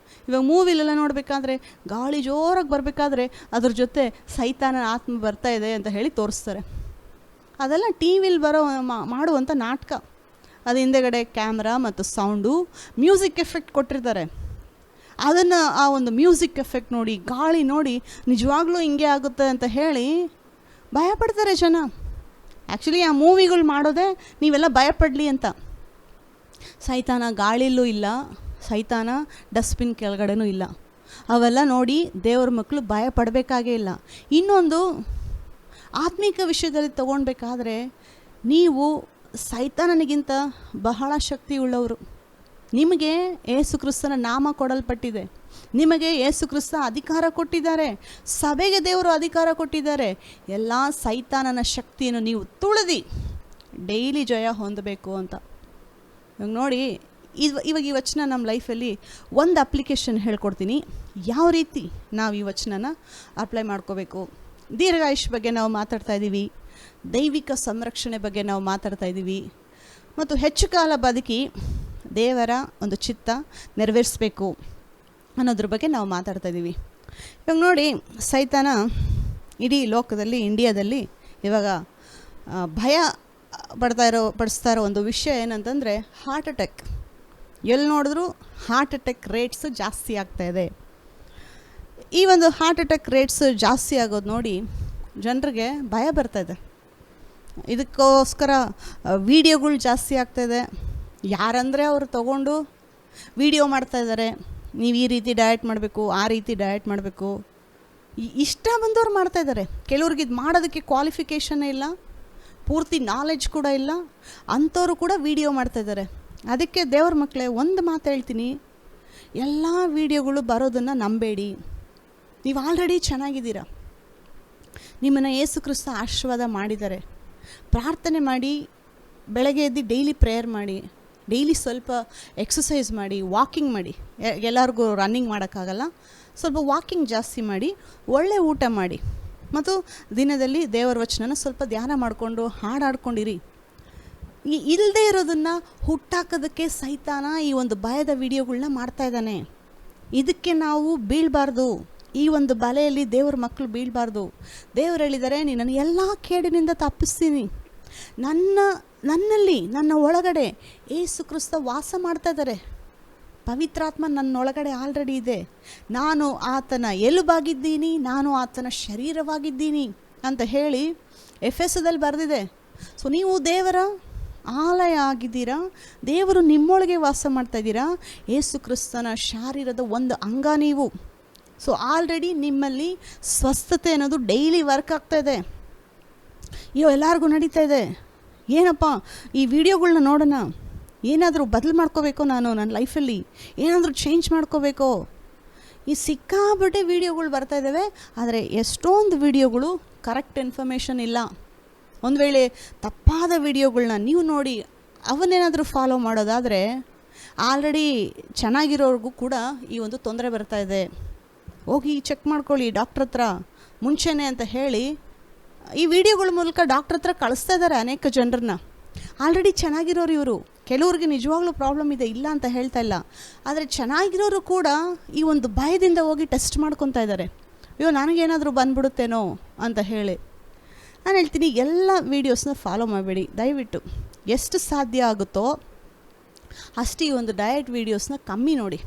S1: ಇವಾಗ ಮೂವಿಲೆಲ್ಲ ನೋಡಬೇಕಾದ್ರೆ ಗಾಳಿ ಜೋರಾಗಿ ಬರಬೇಕಾದ್ರೆ ಅದ್ರ ಜೊತೆ ಸೈತಾನ ಆತ್ಮ ಬರ್ತಾ ಇದೆ ಅಂತ ಹೇಳಿ ತೋರಿಸ್ತಾರೆ. ಅದೆಲ್ಲ ಟಿ ವಿಲಿ ಮಾಡುವಂಥ ನಾಟಕ. ಅದು ಹಿಂದೆಗಡೆ ಕ್ಯಾಮ್ರಾ ಮತ್ತು ಸೌಂಡು, ಮ್ಯೂಸಿಕ್ ಎಫೆಕ್ಟ್ ಕೊಟ್ಟಿರ್ತಾರೆ. ಅದನ್ನು ಆ ಒಂದು ಮ್ಯೂಸಿಕ್ ಎಫೆಕ್ಟ್ ನೋಡಿ, ಗಾಳಿ ನೋಡಿ ನಿಜವಾಗ್ಲೂ ಹಿಂಗೆ ಆಗುತ್ತೆ ಅಂತ ಹೇಳಿ ಭಯಪಡ್ತಾರೆ ಜನ. ಆ್ಯಕ್ಚುಲಿ ಆ ಮೂವಿಗಳು ಮಾಡೋದೇ ನೀವೆಲ್ಲ ಭಯಪಡಲಿ ಅಂತ. ಸೈತಾನ ಗಾಳಿಲೂ ಇಲ್ಲ, ಸೈತಾನ ಡಸ್ಟ್ಬಿನ್ ಕೆಳಗಡೆನೂ ಇಲ್ಲ. ಅವೆಲ್ಲ ನೋಡಿ ದೇವ್ರ ಮಕ್ಕಳು ಭಯ ಪಡಬೇಕಾಗೇ ಇಲ್ಲ. ಇನ್ನೊಂದು ಆತ್ಮಿಕ ವಿಷಯದಲ್ಲಿ ತಗೊಳ್ಬೇಕಾದ್ರೆ ನೀವು ಸೈತಾನನಿಗಿಂತ ಬಹಳ ಶಕ್ತಿ ಉಳ್ಳವರು. ನಿಮಗೆ ಯೇಸು ಕ್ರಿಸ್ತನ ನಾಮ ಕೊಡಲ್ಪಟ್ಟಿದೆ. ನಿಮಗೆ ಯೇಸು ಕ್ರಿಸ್ತ ಅಧಿಕಾರ ಕೊಟ್ಟಿದ್ದಾರೆ. ಸಭೆಗೆ ದೇವರು ಅಧಿಕಾರ ಕೊಟ್ಟಿದ್ದಾರೆ. ಎಲ್ಲ ಸೈತಾನನ ಶಕ್ತಿಯನ್ನು ನೀವು ತುಳಿದು ಡೈಲಿ ಜಯ ಹೊಂದಬೇಕು ಅಂತ. ಇವಾಗ ನೋಡಿ, ಇವಾಗ ಈ ವಚನ ನಮ್ಮ ಲೈಫಲ್ಲಿ ಒಂದು ಅಪ್ಲಿಕೇಶನ್ ಹೇಳ್ಕೊಡ್ತೀನಿ. ಯಾವ ರೀತಿ ನಾವು ಈ ವಚನನ ಅಪ್ಲೈ ಮಾಡ್ಕೋಬೇಕು. ದೀರ್ಘಾಯುಷ್ ಬಗ್ಗೆ ನಾವು ಮಾತಾಡ್ತಾ ಇದ್ದೀವಿ, ದೈವಿಕ ಸಂರಕ್ಷಣೆ ಬಗ್ಗೆ ನಾವು ಮಾತಾಡ್ತಾ ಇದ್ದೀವಿ, ಮತ್ತು ಹೆಚ್ಚು ಕಾಲ ಬದುಕಿ ದೇವರ ಒಂದು ಚಿತ್ತ ನೆರವೇರಿಸಬೇಕು ಅನ್ನೋದ್ರ ಬಗ್ಗೆ ನಾವು ಮಾತಾಡ್ತಾ ಇದ್ದೀವಿ. ಇವಾಗ ನೋಡಿ, ಸೈತಾನ ಇಡೀ ಲೋಕದಲ್ಲಿ, ಇಂಡಿಯಾದಲ್ಲಿ ಇವಾಗ ಭಯ ಪಡಿಸ್ತಾ ಇರೋ ಒಂದು ವಿಷಯ ಏನಂತಂದರೆ ಹಾರ್ಟ್ ಅಟ್ಯಾಕ್. ಎಲ್ಲಿ ನೋಡಿದ್ರೂ ಹಾರ್ಟ್ ಅಟ್ಯಾಕ್ ರೇಟ್ಸು ಜಾಸ್ತಿ ಆಗ್ತಾಯಿದೆ. ಈ ಒಂದು ಹಾರ್ಟ್ ಅಟ್ಯಾಕ್ ರೇಟ್ಸು ಜಾಸ್ತಿ ಆಗೋದು ನೋಡಿ ಜನರಿಗೆ ಭಯ ಬರ್ತಾಯಿದೆ. ಇದಕ್ಕೋಸ್ಕರ ವಿಡಿಯೋಗಳು ಜಾಸ್ತಿ ಆಗ್ತಾಯಿದೆ. ಯಾರಂದರೆ ಅವರು ತಗೊಂಡು ವಿಡಿಯೋ ಮಾಡ್ತಾಯಿದ್ದಾರೆ, ನೀವು ಈ ರೀತಿ ಡಯಟ್ ಮಾಡಬೇಕು, ಆ ರೀತಿ ಡಯಟ್ ಮಾಡಬೇಕು, ಇಷ್ಟ ಬಂದವ್ರು ಮಾಡ್ತಾಯಿದ್ದಾರೆ. ಕೆಲವ್ರಿಗೆ ಇದು ಮಾಡೋದಕ್ಕೆ ಕ್ವಾಲಿಫಿಕೇಷನ್ನೇ ಇಲ್ಲ, ಪೂರ್ತಿ ನಾಲೆಡ್ಜ್ ಕೂಡ ಇಲ್ಲ, ಅಂಥವರು ಕೂಡ ವಿಡಿಯೋ ಮಾಡ್ತಾಯಿದ್ದಾರೆ. ಅದಕ್ಕೆ ದೇವ್ರ ಮಕ್ಕಳೇ ಒಂದು ಮಾತು ಹೇಳ್ತೀನಿ, ಎಲ್ಲ ವಿಡಿಯೋಗಳು ಬರೋದನ್ನು ನಂಬೇಡಿ. ನೀವು ಆಲ್ರೆಡಿ ಚೆನ್ನಾಗಿದ್ದೀರ, ನಿಮ್ಮನ್ನು ಯೇಸು ಕ್ರಿಸ್ತ ಆಶೀರ್ವಾದ ಮಾಡಿದ್ದಾರೆ. ಪ್ರಾರ್ಥನೆ ಮಾಡಿ, ಬೆಳಗ್ಗೆ ಎದ್ದು ಡೈಲಿ ಪ್ರೇಯರ್ ಮಾಡಿ, ಡೈಲಿ ಸ್ವಲ್ಪ ಎಕ್ಸಸೈಸ್ ಮಾಡಿ, ವಾಕಿಂಗ್ ಮಾಡಿ. ಎಲ್ಲರಿಗೂ ರನ್ನಿಂಗ್ ಮಾಡೋಕ್ಕಾಗಲ್ಲ, ಸ್ವಲ್ಪ ವಾಕಿಂಗ್ ಜಾಸ್ತಿ ಮಾಡಿ, ಒಳ್ಳೆ ಊಟ ಮಾಡಿ, ಮತ್ತು ದಿನದಲ್ಲಿ ದೇವರ ವಚನನ ಸ್ವಲ್ಪ ಧ್ಯಾನ ಮಾಡಿಕೊಂಡು ಹಾಡಾಡ್ಕೊಂಡಿರಿ. ಇಲ್ಲದೆ ಇರೋದನ್ನು ಹುಟ್ಟಾಕೋದಕ್ಕೆ ಸೈತಾನ ಈ ಒಂದು ಭಯದ ವಿಡಿಯೋಗಳನ್ನ ಮಾಡ್ತಾಯಿದ್ದಾನೆ. ಇದಕ್ಕೆ ನಾವು ಬೀಳಬಾರ್ದು. ಈ ಒಂದು ಬಲೆಯಲ್ಲಿ ದೇವ್ರ ಮಕ್ಕಳು ಬೀಳಬಾರ್ದು. ದೇವರು ಹೇಳಿದ್ದಾರೆ, ನಿನ್ನನ್ನು ಎಲ್ಲ ಕೇಡಿನಿಂದ ತಪ್ಪಿಸ್ತೀನಿ. ನನ್ನಲ್ಲಿ, ನನ್ನ ಒಳಗಡೆ ಯೇಸು ಕ್ರಿಸ್ತ ವಾಸ ಮಾಡ್ತಾ ಇದ್ದಾರೆ. ಪವಿತ್ರಾತ್ಮ ನನ್ನೊಳಗಡೆ ಆಲ್ರೆಡಿ ಇದೆ. ನಾನು ಆತನ ಎಲುಬಾಗಿದ್ದೀನಿ, ನಾನು ಆತನ ಶರೀರವಾಗಿದ್ದೀನಿ ಅಂತ ಹೇಳಿ ಎಫೆಸದಲ್ಲಿ ಬರೆದಿದೆ. ಸೊ ನೀವು ದೇವರ ಆಲಯ ಆಗಿದ್ದೀರಾ, ದೇವರು ನಿಮ್ಮೊಳಗೆ ವಾಸ ಮಾಡ್ತಾ ಇದ್ದೀರಾ, ಯೇಸು ಕ್ರಿಸ್ತನ ಶರೀರದ ಒಂದು ಅಂಗ ನೀವು. ಸೊ ಆಲ್ರೆಡಿ ನಿಮ್ಮಲ್ಲಿ ಸ್ವಸ್ಥತೆ ಅನ್ನೋದು ಡೈಲಿ ವರ್ಕ್ ಆಗ್ತಾಯಿದೆ. ಎಲ್ಲರಿಗೂ ನಡೀತಾ ಇದೆ. ಏನಪ್ಪ ಈ ವಿಡಿಯೋಗಳ್ನ ನೋಡೋಣ, ಏನಾದರೂ ಬದಲು ಮಾಡ್ಕೋಬೇಕು, ನಾನು ನನ್ನ ಲೈಫಲ್ಲಿ ಏನಾದರೂ ಚೇಂಜ್ ಮಾಡ್ಕೋಬೇಕು. ಈ ಸಿಕ್ಕಾಬಟ್ಟೆ ವಿಡಿಯೋಗಳು ಬರ್ತಾಯಿದ್ದಾವೆ, ಆದರೆ ಎಷ್ಟೊಂದು ವಿಡಿಯೋಗಳು ಕರೆಕ್ಟ್ ಇನ್ಫಾರ್ಮೇಷನ್ ಇಲ್ಲ. ಒಂದು ವೇಳೆ ತಪ್ಪಾದ ವಿಡಿಯೋಗಳನ್ನ ನೀವು ನೋಡಿ ಅವನ್ನೇನಾದರೂ ಫಾಲೋ ಮಾಡೋದಾದರೆ ಆಲ್ರೆಡಿ ಚೆನ್ನಾಗಿರೋರ್ಗೂ ಕೂಡ ಈ ಒಂದು ತೊಂದರೆ ಬರ್ತಾ ಇದೆ, ಹೋಗಿ ಚೆಕ್ ಮಾಡ್ಕೊಳ್ಳಿ ಡಾಕ್ಟ್ರ್ ಹತ್ರ ಮುಂಚೆನೇ ಅಂತ ಹೇಳಿ ಈ ವಿಡಿಯೋಗಳ ಮೂಲಕ ಡಾಕ್ಟ್ರ್ ಹತ್ರ ಕಳಿಸ್ತಾ ಇದ್ದಾರೆ ಅನೇಕ ಜನರನ್ನ. ಆಲ್ರೆಡಿ ಚೆನ್ನಾಗಿರೋರು ಇವರು, ಕೆಲವ್ರಿಗೆ ನಿಜವಾಗ್ಲೂ ಪ್ರಾಬ್ಲಮ್ ಇದೆ, ಇಲ್ಲ ಅಂತ ಹೇಳ್ತಾ ಇಲ್ಲ. ಆದರೆ ಚೆನ್ನಾಗಿರೋರು ಕೂಡ ಈ ಒಂದು ಭಯದಿಂದ ಹೋಗಿ ಟೆಸ್ಟ್ ಮಾಡ್ಕೊತಾ ಇದ್ದಾರೆ, ಅಯ್ಯೋ ನನಗೇನಾದರೂ ಬಂದ್ಬಿಡುತ್ತೇನೋ ಅಂತ ಹೇಳಿ. ನಾನು ಹೇಳ್ತೀನಿ, ಎಲ್ಲ ವೀಡಿಯೋಸ್ನ ಫಾಲೋ ಮಾಡಬೇಡಿ ದಯವಿಟ್ಟು. ಎಷ್ಟು ಸಾಧ್ಯ ಆಗುತ್ತೋ ಅಷ್ಟು ಈ ಒಂದು ಡಯಟ್ ವೀಡಿಯೋಸ್ನ ಕಮ್ಮಿ ನೋಡಿ.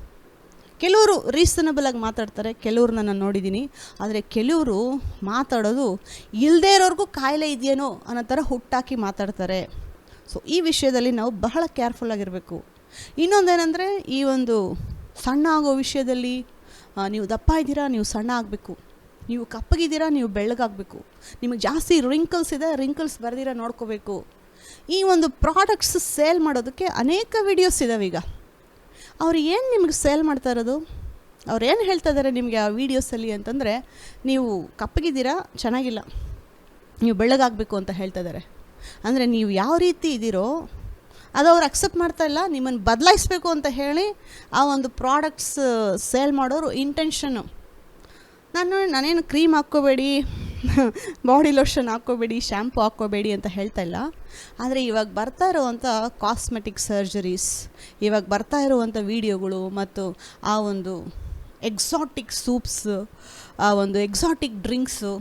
S1: ಕೆಲವರು ರೀಸನಬಲಾಗಿ ಮಾತಾಡ್ತಾರೆ, ಕೆಲವ್ರನ್ನ ನಾನು ನೋಡಿದ್ದೀನಿ. ಆದರೆ ಕೆಲವರು ಮಾತಾಡೋದು ಇಲ್ಲದೇ ಇರೋರ್ಗೂ ಕಾಯಿಲೆ ಇದೆಯೇನೋ ಅನ್ನೋ ಥರ ಹುಟ್ಟಾಕಿ ಮಾತಾಡ್ತಾರೆ. ಸೊ ಈ ವಿಷಯದಲ್ಲಿ ನಾವು ಬಹಳ ಕೇರ್ಫುಲ್ಲಾಗಿರಬೇಕು. ಇನ್ನೊಂದೇನೆಂದರೆ, ಈ ಒಂದು ಸಣ್ಣ ಆಗೋ ವಿಷಯದಲ್ಲಿ ನೀವು ದಪ್ಪ ಇದ್ದೀರಾ, ನೀವು ಸಣ್ಣ ಆಗಬೇಕು, ನೀವು ಕಪ್ಪಗಿದ್ದೀರಾ, ನೀವು ಬೆಳ್ಳಗಾಗಬೇಕು, ನಿಮಗೆ ಜಾಸ್ತಿ ರಿಂಕಲ್ಸ್ ಇದೆ, ರಿಂಕಲ್ಸ್ ಬರ್ದಿರ ನೋಡ್ಕೋಬೇಕು. ಈ ಒಂದು ಪ್ರಾಡಕ್ಟ್ಸ್ ಸೇಲ್ ಮಾಡೋದಕ್ಕೆ ಅನೇಕ ವಿಡಿಯೋಸ್ ಇದ್ದಾವೆ ಈಗ. ಅವ್ರು ಏನು ನಿಮಗೆ ಸೇಲ್ ಮಾಡ್ತಾ ಇರೋದು, ಅವ್ರು ಏನು ಹೇಳ್ತಾ ಇದ್ದಾರೆ ನಿಮಗೆ ಆ ವೀಡಿಯೋಸಲ್ಲಿ ಅಂತಂದರೆ, ನೀವು ಕಪ್ಪಗಿದ್ದೀರಾ ಚೆನ್ನಾಗಿಲ್ಲ, ನೀವು ಬೆಳ್ಳಗಾಗಬೇಕು ಅಂತ ಹೇಳ್ತಾ ಇದ್ದಾರೆ. ಅಂದರೆ ನೀವು ಯಾವ ರೀತಿ ಇದ್ದೀರೋ ಅದು ಅವ್ರು ಅಕ್ಸೆಪ್ಟ್ ಮಾಡ್ತಾ ಇಲ್ಲ, ನಿಮ್ಮನ್ನು ಬದಲಾಯಿಸಬೇಕು ಅಂತ ಹೇಳಿ ಆ ಒಂದು ಪ್ರಾಡಕ್ಟ್ಸ್ ಸೇಲ್ ಮಾಡೋರು ಇಂಟೆನ್ಷನ್ನು. ನಾನೇನು ಕ್ರೀಮ್ ಹಾಕ್ಕೋಬೇಡಿ, ಬಾಡಿ ಲೋಷನ್ ಹಾಕ್ಕೋಬೇಡಿ, ಶ್ಯಾಂಪು ಹಾಕ್ಕೋಬೇಡಿ ಅಂತ ಹೇಳ್ತಾ ಇಲ್ಲ. ಆದರೆ ಇವಾಗ ಬರ್ತಾ ಇರುವಂಥ ಕಾಸ್ಮೆಟಿಕ್ ಸರ್ಜರೀಸ್, ಇವಾಗ ಬರ್ತಾ ಇರುವಂಥ ವೀಡಿಯೋಗಳು ಮತ್ತು ಆ ಒಂದು ಎಕ್ಸಾಟಿಕ್ ಸೂಪ್ಸ್, ಆ ಒಂದು ಎಕ್ಸಾಟಿಕ್ ಡ್ರಿಂಕ್ಸು,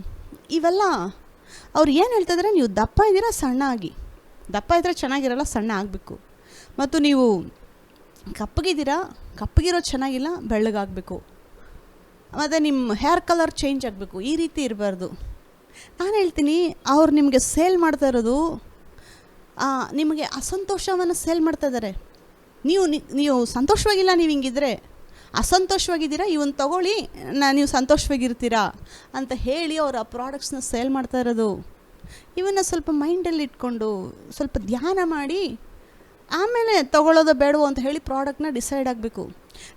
S1: ಇವೆಲ್ಲ ಅವ್ರು ಏನು ಹೇಳ್ತಾಯಿದ್ರೆ, ನೀವು ದಪ್ಪ ಇದ್ದೀರಾ ಸಣ್ಣ ಆಗಿ, ದಪ್ಪ ಇದ್ದರೆ ಚೆನ್ನಾಗಿರಲ್ಲ, ಸಣ್ಣ ಆಗಬೇಕು. ಮತ್ತು ನೀವು ಕಪ್ಪಗಿದ್ದೀರಾ, ಕಪ್ಪಗಿರೋ ಚೆನ್ನಾಗಿಲ್ಲ, ಬೆಳ್ಳಗಾಗಬೇಕು. ಮತ್ತು ನಿಮ್ಮ ಹೇರ್ ಕಲರ್ ಚೇಂಜ್ ಆಗಬೇಕು, ಈ ರೀತಿ ಇರಬಾರ್ದು. ನಾನು ಹೇಳ್ತೀನಿ, ಅವ್ರು ನಿಮಗೆ ಸೇಲ್ ಮಾಡ್ತಾ ಇರೋದು ನಿಮಗೆ ಅಸಂತೋಷವನ್ನು ಸೇಲ್ ಮಾಡ್ತಾ ಇದ್ದಾರೆ. ನೀವು ಸಂತೋಷವಾಗಿಲ್ಲ, ನೀವು ಹಿಂಗಿದ್ರೆ ಅಸಂತೋಷವಾಗಿದ್ದೀರಾ, ಇವನ್ನ ತಗೊಳ್ಳಿ, ನೀವು ಸಂತೋಷವಾಗಿರ್ತೀರಾ ಅಂತ ಹೇಳಿ ಅವರು ಆ ಪ್ರಾಡಕ್ಟ್ಸ್ನ ಸೇಲ್ ಮಾಡ್ತಾ ಇರೋದು. ಇವನ್ನ ಸ್ವಲ್ಪ ಮೈಂಡಲ್ಲಿ ಇಟ್ಕೊಂಡು ಸ್ವಲ್ಪ ಧ್ಯಾನ ಮಾಡಿ ಆಮೇಲೆ ತೊಗೊಳ್ಳೋದು ಬೇಡವೋ ಅಂತ ಹೇಳಿ ಪ್ರಾಡಕ್ಟ್ನ ಡಿಸೈಡ್ ಆಗಬೇಕು.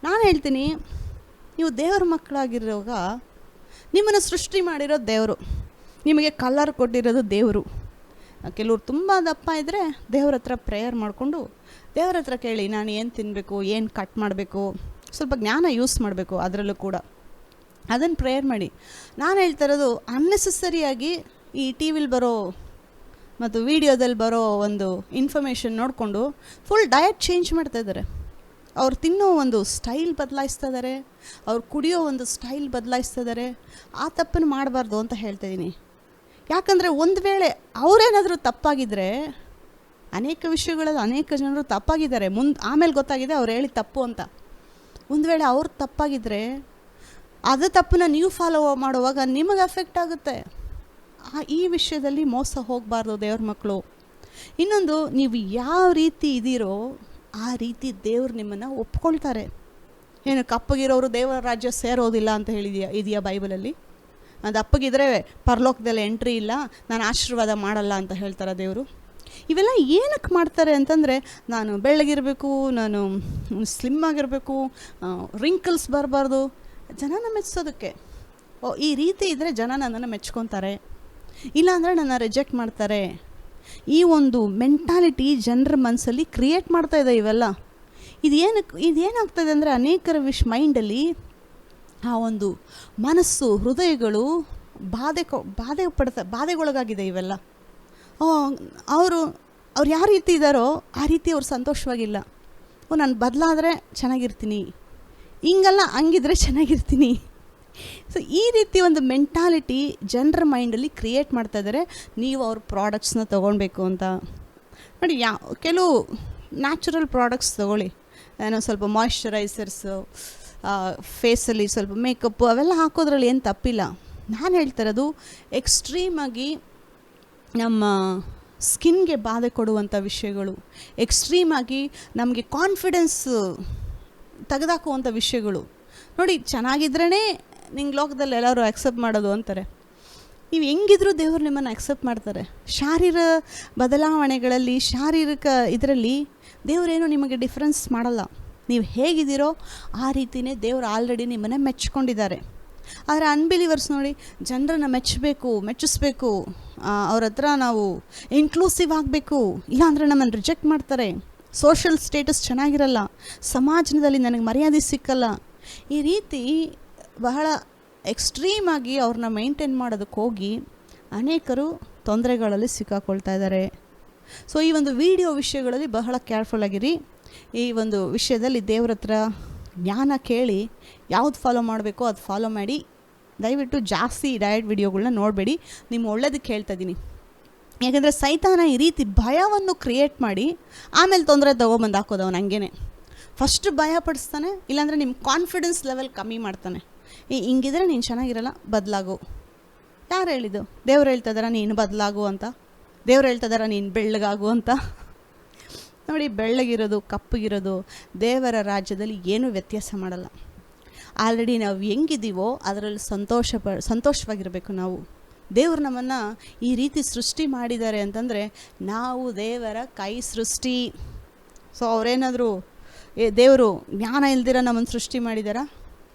S1: ನಾನು ಹೇಳ್ತೀನಿ, ನೀವು ದೇವರ ಮಕ್ಕಳಾಗಿರುವಾಗ ನಿಮ್ಮನ್ನು ಸೃಷ್ಟಿ ಮಾಡಿರೋ ದೇವರು, ನಿಮಗೆ ಕಲರ್ ಕೊಟ್ಟಿರೋದು ದೇವರು. ಕೆಲವ್ರು ತುಂಬ ದಪ್ಪ ಇದ್ದರೆ ದೇವ್ರ ಹತ್ರ ಪ್ರೇಯರ್ ಮಾಡಿಕೊಂಡು ದೇವ್ರ ಹತ್ರ ಕೇಳಿ, ನಾನು ಏನು ತಿನ್ನಬೇಕು, ಏನು ಕಟ್ ಮಾಡಬೇಕು, ಸ್ವಲ್ಪ ಜ್ಞಾನ ಯೂಸ್ ಮಾಡಬೇಕು, ಅದರಲ್ಲೂ ಕೂಡ ಅದನ್ನು ಪ್ರೇಯರ್ ಮಾಡಿ. ನಾನು ಹೇಳ್ತಾ ಇರೋದು, ಅನ್ನೆಸೆಸರಿಯಾಗಿ ಈ ಟಿ ವಿಲಿ ಬರೋ ಮತ್ತು ವೀಡಿಯೋದಲ್ಲಿ ಬರೋ ಒಂದು ಇನ್ಫಾರ್ಮೇಷನ್ ನೋಡಿಕೊಂಡು ಫುಲ್ ಡಯಟ್ ಚೇಂಜ್ ಮಾಡ್ತಾಯಿದ್ದಾರೆ. ಅವ್ರು ತಿನ್ನೋ ಒಂದು ಸ್ಟೈಲ್ ಬದಲಾಯಿಸ್ತಾ ಇದ್ದಾರೆ, ಅವ್ರು ಕುಡಿಯೋ ಒಂದು ಸ್ಟೈಲ್ ಬದಲಾಯಿಸ್ತಾ ಇದ್ದಾರೆ. ಆ ತಪ್ಪನ್ನು ಮಾಡಬಾರ್ದು ಅಂತ ಹೇಳ್ತಾಯಿದ್ದೀನಿ. ಯಾಕಂದರೆ ಒಂದು ವೇಳೆ ಅವರೇನಾದರೂ ತಪ್ಪಾಗಿದ್ದರೆ, ಅನೇಕ ವಿಷಯಗಳಲ್ಲಿ ಅನೇಕ ಜನರು ತಪ್ಪಾಗಿದ್ದಾರೆ, ಆಮೇಲೆ ಗೊತ್ತಾಗಿದೆ ಅವ್ರು ಹೇಳಿ ತಪ್ಪು ಅಂತ. ಒಂದು ವೇಳೆ ಅವ್ರು ತಪ್ಪಾಗಿದ್ದರೆ ಅದು ತಪ್ಪನ್ನ ನೀವು ಫಾಲೋ ಮಾಡುವಾಗ ನಿಮಗೆ ಅಫೆಕ್ಟ್ ಆಗುತ್ತೆ. ಈ ವಿಷಯದಲ್ಲಿ ಮೋಸ ಹೋಗಬಾರ್ದು ದೇವ್ರ ಮಕ್ಕಳು. ಇನ್ನೊಂದು, ನೀವು ಯಾವ ರೀತಿ ಇದ್ದೀರೋ ಆ ರೀತಿ ದೇವ್ರು ನಿಮ್ಮನ್ನು ಒಪ್ಕೊಳ್ತಾರೆ. ಏನು ಕಪ್ಪಗಿರೋರು ದೇವರ ರಾಜ್ಯ ಸೇರೋದಿಲ್ಲ ಅಂತ ಇದೆಯಾ ಬೈಬಲಲ್ಲಿ? ಅದು ಅಪ್ಪಗಿದ್ರೆ ಪರಲೋಕದಲ್ಲಿ ಎಂಟ್ರಿ ಇಲ್ಲ, ನಾನು ಆಶೀರ್ವಾದ ಮಾಡಲ್ಲ ಅಂತ ಹೇಳ್ತಾರೆ ದೇವರು. ಇವೆಲ್ಲ ಏನಕ್ಕೆ ಮಾಡ್ತಾರೆ ಅಂತಂದರೆ, ನಾನು ಬೆಳ್ಳಗಿರಬೇಕು, ನಾನು ಸ್ಲಿಮ್ ಆಗಿರಬೇಕು, ರಿಂಕಲ್ಸ್ ಬರಬಾರ್ದು, ಜನನ ಮೆಚ್ಚೋದಕ್ಕೆ. ಈ ರೀತಿ ಇದ್ದರೆ ಜನ ನನ್ನನ್ನು ಮೆಚ್ಕೊತಾರೆ, ಇಲ್ಲಾಂದರೆ ನನ್ನ ರಿಜೆಕ್ಟ್ ಮಾಡ್ತಾರೆ. ಈ ಒಂದು ಮೆಂಟಾಲಿಟಿ ಜನರ ಮನಸ್ಸಲ್ಲಿ ಕ್ರಿಯೇಟ್ ಮಾಡ್ತಾಯಿದೆ ಇವೆಲ್ಲ. ಇದೇನಾಗ್ತದೆ ಅಂದರೆ, ಅನೇಕರ ಮೈಂಡಲ್ಲಿ ಆ ಒಂದು ಮನಸ್ಸು, ಹೃದಯಗಳು ಬಾಧೆಗೊಳಗಾಗಿದೆ ಇವೆಲ್ಲ. ಅವರು ಯಾವ ರೀತಿ ಇದ್ದಾರೋ ಆ ರೀತಿ ಅವ್ರು ಸಂತೋಷವಾಗಿಲ್ಲ. ನಾನು ಬದಲಾದರೆ ಚೆನ್ನಾಗಿರ್ತೀನಿ, ಹಿಂಗಲ್ಲ ಹಂಗಿದ್ರೆ ಚೆನ್ನಾಗಿರ್ತೀನಿ. ಸೊ ಈ ರೀತಿ ಒಂದು ಮೆಂಟಾಲಿಟಿ ಜನರ ಮೈಂಡಲ್ಲಿ ಕ್ರಿಯೇಟ್ ಮಾಡ್ತಾಯಿದ್ದಾರೆ. ನೀವು ಅವ್ರ ಪ್ರಾಡಕ್ಟ್ಸ್ನ ತೊಗೊಳ್ಬೇಕು ಅಂತ ನೋಡಿ. ಕೆಲವು ನ್ಯಾಚುರಲ್ ಪ್ರಾಡಕ್ಟ್ಸ್ ತೊಗೊಳ್ಳಿ, ಏನೋ ಸ್ವಲ್ಪ ಮಾಯ್ಶ್ಚರೈಸರ್ಸು, ಫೇಸಲ್ಲಿ ಸ್ವಲ್ಪ ಮೇಕಪ್ಪು ಅವೆಲ್ಲ ಹಾಕೋದ್ರಲ್ಲಿ ಏನು ತಪ್ಪಿಲ್ಲ. ನಾನು ಹೇಳ್ತಿರೋದು, ಎಕ್ಸ್ಟ್ರೀಮಾಗಿ ನಮ್ಮ ಸ್ಕಿನ್ಗೆ ಬಾಧೆ ಕೊಡುವಂಥ ವಿಷಯಗಳು, ಎಕ್ಸ್ಟ್ರೀಮಾಗಿ ನಮಗೆ ಕಾನ್ಫಿಡೆನ್ಸ್ ತೆಗೆದಾಕುವಂಥ ವಿಷಯಗಳು ನೋಡಿ. ಚೆನ್ನಾಗಿದ್ರೇ ನಿಂಗೆ ಲೋಕದಲ್ಲಿ ಎಲ್ಲರೂ ಅಕ್ಸೆಪ್ಟ್ ಮಾಡೋದು ಅಂತಾರೆ. ನೀವು ಹೆಂಗಿದ್ರೂ ದೇವರು ನಿಮ್ಮನ್ನು ಅಕ್ಸೆಪ್ಟ್ ಮಾಡ್ತಾರೆ. ಶಾರೀರಿಕ ಬದಲಾವಣೆಗಳಲ್ಲಿ, ಶಾರೀರಿಕ ಇದರಲ್ಲಿ ದೇವರೇನು ನಿಮಗೆ ಡಿಫ್ರೆನ್ಸ್ ಮಾಡಲ್ಲ. ನೀವು ಹೇಗಿದ್ದೀರೋ ಆ ರೀತಿಯೇ ದೇವರು ಆಲ್ರೆಡಿ ನಿಮ್ಮನ್ನು ಮೆಚ್ಕೊಂಡಿದ್ದಾರೆ. ಆದರೆ ಅನ್ಬಿಲೀವರ್ಸ್ ನೋಡಿ, ಜನರನ್ನು ಮೆಚ್ಚಿಸ್ಬೇಕು, ಅವ್ರ ಹತ್ರ ನಾವು ಇನ್ಕ್ಲೂಸಿವ್ ಆಗಬೇಕು, ಇಲ್ಲಾಂದರೆ ನಮ್ಮನ್ನು ರಿಜೆಕ್ಟ್ ಮಾಡ್ತಾರೆ ಸೋಷಲ್ ಸ್ಟೇಟಸ್ ಚೆನ್ನಾಗಿರಲ್ಲ, ಸಮಾಜದಲ್ಲಿ ನನಗೆ ಮರ್ಯಾದೆ ಸಿಕ್ಕಲ್ಲ, ಈ ರೀತಿ ಬಹಳ ಎಕ್ಸ್ಟ್ರೀಮಾಗಿ ಅವ್ರನ್ನ ಮೇಂಟೈನ್ ಮಾಡೋದಕ್ಕೆ ಹೋಗಿ ಅನೇಕರು ತೊಂದರೆಗಳಲ್ಲಿ ಸಿಕ್ಕಾಕೊಳ್ತಾ ಇದ್ದಾರೆ. ಸೊ ಈ ಒಂದು ವಿಡಿಯೋ ವಿಷಯಗಳಲ್ಲಿ ಬಹಳ ಕೇರ್ಫುಲ್ ಆಗಿರಿ. ಈ ಒಂದು ವಿಷಯದಲ್ಲಿ ದೇವ್ರ ಹತ್ರ ಜ್ಞಾನ ಕೇಳಿ ಯಾವ್ದು ಫಾಲೋ ಮಾಡಬೇಕೋ ಅದು ಫಾಲೋ ಮಾಡಿ. ದಯವಿಟ್ಟು ಜಾಸ್ತಿ ಡಯಟ್ ವಿಡಿಯೋಗಳನ್ನ ನೋಡಬೇಡಿ, ನಿಮ್ಮ ಒಳ್ಳೇದಕ್ಕೆ ಹೇಳ್ತಾ ಇದ್ದೀನಿ. ಯಾಕೆಂದರೆ ಸೈತಾನ ಈ ರೀತಿ ಭಯವನ್ನು ಕ್ರಿಯೇಟ್ ಮಾಡಿ ಆಮೇಲೆ ತೊಂದರೆ ತೊಗೊಬಂದು ಹಾಕೋದು. ಅವನು ಹಂಗೇನೆ ಫಸ್ಟ್ ಭಯ ಪಡಿಸ್ತಾನೆ, ಇಲ್ಲಾಂದರೆ ನಿಮ್ಮ ಕಾನ್ಫಿಡೆನ್ಸ್ ಲೆವೆಲ್ ಕಮ್ಮಿ ಮಾಡ್ತಾನೆ. ಹಿಂಗಿದ್ರೆ ನೀನು ಚೆನ್ನಾಗಿರಲ್ಲ, ಬದಲಾಗು. ಯಾರು ಹೇಳಿದ್ದು? ದೇವ್ರು ಹೇಳ್ತಾ ಇದ್ದಾರ ನೀನು ಬದಲಾಗು ಅಂತ? ದೇವ್ರು ಹೇಳ್ತಾ ಇದ್ದಾರ ನೀನು ಬೆಳ್ಳಗಾಗು ಅಂತ? ನೋಡಿ, ಬೆಳ್ಳಗಿರೋದು ಕಪ್ಪಗಿರೋದು ದೇವರ ರಾಜ್ಯದಲ್ಲಿ ಏನೂ ವ್ಯತ್ಯಾಸ ಮಾಡಲ್ಲ. ಆಲ್ರೆಡಿ ನಾವು ಹೆಂಗಿದ್ದೀವೋ ಅದರಲ್ಲಿ ಸಂತೋಷವಾಗಿರಬೇಕು ನಾವು. ದೇವರು ನಮ್ಮನ್ನು ಈ ರೀತಿ ಸೃಷ್ಟಿ ಮಾಡಿದ್ದಾರೆ ಅಂತಂದರೆ ನಾವು ದೇವರ ಕೈ ಸೃಷ್ಟಿ. ಸೊ ಅವರೇನಾದರೂ ದೇವರು ಜ್ಞಾನ ಇಲ್ದಿರ ನಮ್ಮನ್ನು ಸೃಷ್ಟಿ ಮಾಡಿದಾರಾ?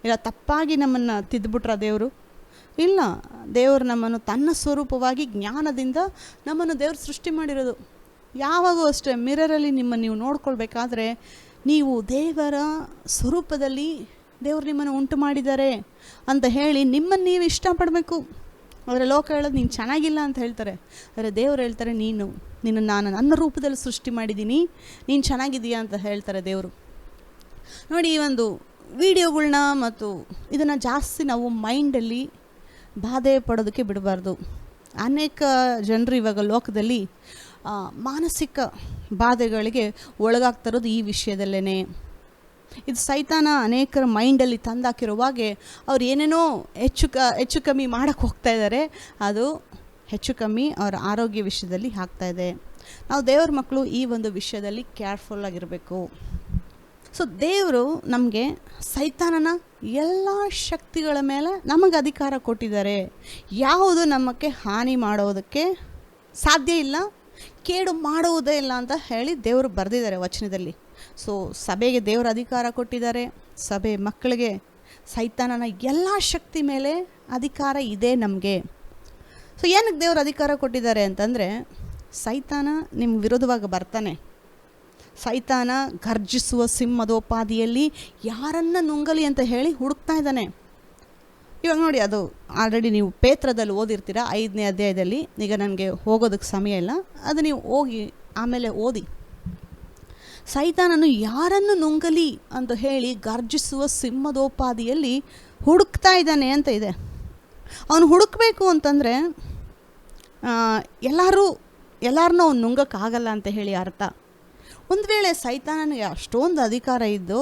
S1: ಇಲ್ಲ ತಪ್ಪಾಗಿ ನಮ್ಮನ್ನು ತಿದ್ದುಬಿಟ್ರ ದೇವರು? ಇಲ್ಲ, ದೇವರು ನಮ್ಮನ್ನು ತನ್ನ ಸ್ವರೂಪವಾಗಿ ಜ್ಞಾನದಿಂದ ನಮ್ಮನ್ನು ದೇವರು ಸೃಷ್ಟಿ ಮಾಡಿರೋದು. ಯಾವಾಗೂ ಅಷ್ಟೇ ಮಿರರಲ್ಲಿ ನಿಮ್ಮನ್ನು ನೀವು ನೋಡ್ಕೊಳ್ಬೇಕಾದ್ರೆ ನೀವು ದೇವರ ಸ್ವರೂಪದಲ್ಲಿ ದೇವರು ನಿಮ್ಮನ್ನು ಉಂಟು ಮಾಡಿದ್ದಾರೆ ಅಂತ ಹೇಳಿ ನಿಮ್ಮನ್ನು ನೀವು ಇಷ್ಟಪಡಬೇಕು. ಆದರೆ ಲೋಕ ಹೇಳೋದು ನೀನು ಚೆನ್ನಾಗಿಲ್ಲ ಅಂತ ಹೇಳ್ತಾರೆ. ಆದರೆ ದೇವರು ಹೇಳ್ತಾರೆ ನಿನ್ನ ನಾನು ನನ್ನ ರೂಪದಲ್ಲಿ ಸೃಷ್ಟಿ ಮಾಡಿದ್ದೀನಿ, ನೀನು ಚೆನ್ನಾಗಿದೆಯಾ ಅಂತ ಹೇಳ್ತಾರೆ ದೇವರು. ನೋಡಿ, ಈ ಒಂದು ವಿಡಿಯೋಗಳ್ನ ಮತ್ತು ಇದನ್ನು ಜಾಸ್ತಿ ನಾವು ಮೈಂಡಲ್ಲಿ ಬಾಧೆ ಪಡೋದಕ್ಕೆ ಬಿಡಬಾರ್ದು. ಅನೇಕ ಜನರು ಇವಾಗ ಲೋಕದಲ್ಲಿ ಮಾನಸಿಕ ಬಾಧೆಗಳಿಗೆ ಒಳಗಾಗ್ತಿರೋದು ಈ ವಿಷಯದಲ್ಲೇ. ಇದು ಸೈತಾನ ಅನೇಕರ ಮೈಂಡಲ್ಲಿ ತಂದಾಕಿರುವಾಗೆ ಅವ್ರು ಏನೇನೋ ಹೆಚ್ಚು ಕಮ್ಮಿ ಮಾಡೋಕ್ಕೆ ಹೋಗ್ತಾ ಇದ್ದಾರೆ. ಅದು ಹೆಚ್ಚು ಕಮ್ಮಿ ಅವರ ಆರೋಗ್ಯ ವಿಷಯದಲ್ಲಿ ಆಗ್ತಾಯಿದೆ. ನಾವು ದೇವ್ರ ಮಕ್ಕಳು ಈ ಒಂದು ವಿಷಯದಲ್ಲಿ ಕೇರ್ಫುಲ್ ಆಗಿರಬೇಕು. ಸೊ ದೇವರು ನಮಗೆ ಸೈತಾನನ ಎಲ್ಲ ಶಕ್ತಿಗಳ ಮೇಲೆ ನಮಗೆ ಅಧಿಕಾರ ಕೊಟ್ಟಿದ್ದಾರೆ. ಯಾವುದು ನಮಗೆ ಹಾನಿ ಮಾಡೋದಕ್ಕೆ ಸಾಧ್ಯ ಇಲ್ಲ, ಕೇಡು ಮಾಡುವುದೇ ಇಲ್ಲ ಅಂತ ಹೇಳಿ ದೇವರು ಬರೆದಿದ್ದಾರೆ ವಚನದಲ್ಲಿ. ಸೊ ಸಭೆಗೆ ದೇವರ ಅಧಿಕಾರ ಕೊಟ್ಟಿದ್ದಾರೆ. ಸಭೆ ಮಕ್ಕಳಿಗೆ ಸೈತಾನನ ಎಲ್ಲ ಶಕ್ತಿ ಮೇಲೆ ಅಧಿಕಾರ ಇದೆ ನಮಗೆ. ಸೊ ಏನಕ್ಕೆ ದೇವರು ಅಧಿಕಾರ ಕೊಟ್ಟಿದ್ದಾರೆ ಅಂತಂದರೆ, ಸೈತಾನ ನಿಮ್ಮ ವಿರೋಧವಾಗಿ ಬರ್ತಾನೆ. ಸೈತಾನ ಗರ್ಜಿಸುವ ಸಿಂಹದೋಪಾದಿಯಲ್ಲಿ ಯಾರನ್ನು ನುಂಗಲಿ ಅಂತ ಹೇಳಿ ಹುಡುಕ್ತಾ ಇದ್ದಾನೆ. ಇವಾಗ ನೋಡಿ, ಅದು ಆಲ್ರೆಡಿ ನೀವು ಪೇತ್ರದಲ್ಲಿ ಓದಿರ್ತೀರ 5ನೇ ಅಧ್ಯಾಯದಲ್ಲಿ. ಈಗ ನನಗೆ ಹೋಗೋದಕ್ಕೆ ಸಮಯ ಇಲ್ಲ, ಅದು ನೀವು ಹೋಗಿ ಆಮೇಲೆ ಓದಿ. ಸೈತಾನನು ಯಾರನ್ನು ನುಂಗಲಿ ಅಂತ ಹೇಳಿ ಗರ್ಜಿಸುವ ಸಿಂಹದೋಪಾದಿಯಲ್ಲಿ ಹುಡುಕ್ತಾ ಇದ್ದಾನೆ ಅಂತ ಇದೆ. ಅವನು ಹುಡುಕಬೇಕು ಅಂತಂದರೆ ಎಲ್ಲರನ್ನೂ ಅವ್ನು ನುಂಗಕ್ಕಾಗಲ್ಲ ಅಂತ ಹೇಳಿ ಅರ್ಥ. ಒಂದು ವೇಳೆ ಸೈತಾನನಿಗೆ ಅಷ್ಟೊಂದು ಅಧಿಕಾರ ಇದ್ದು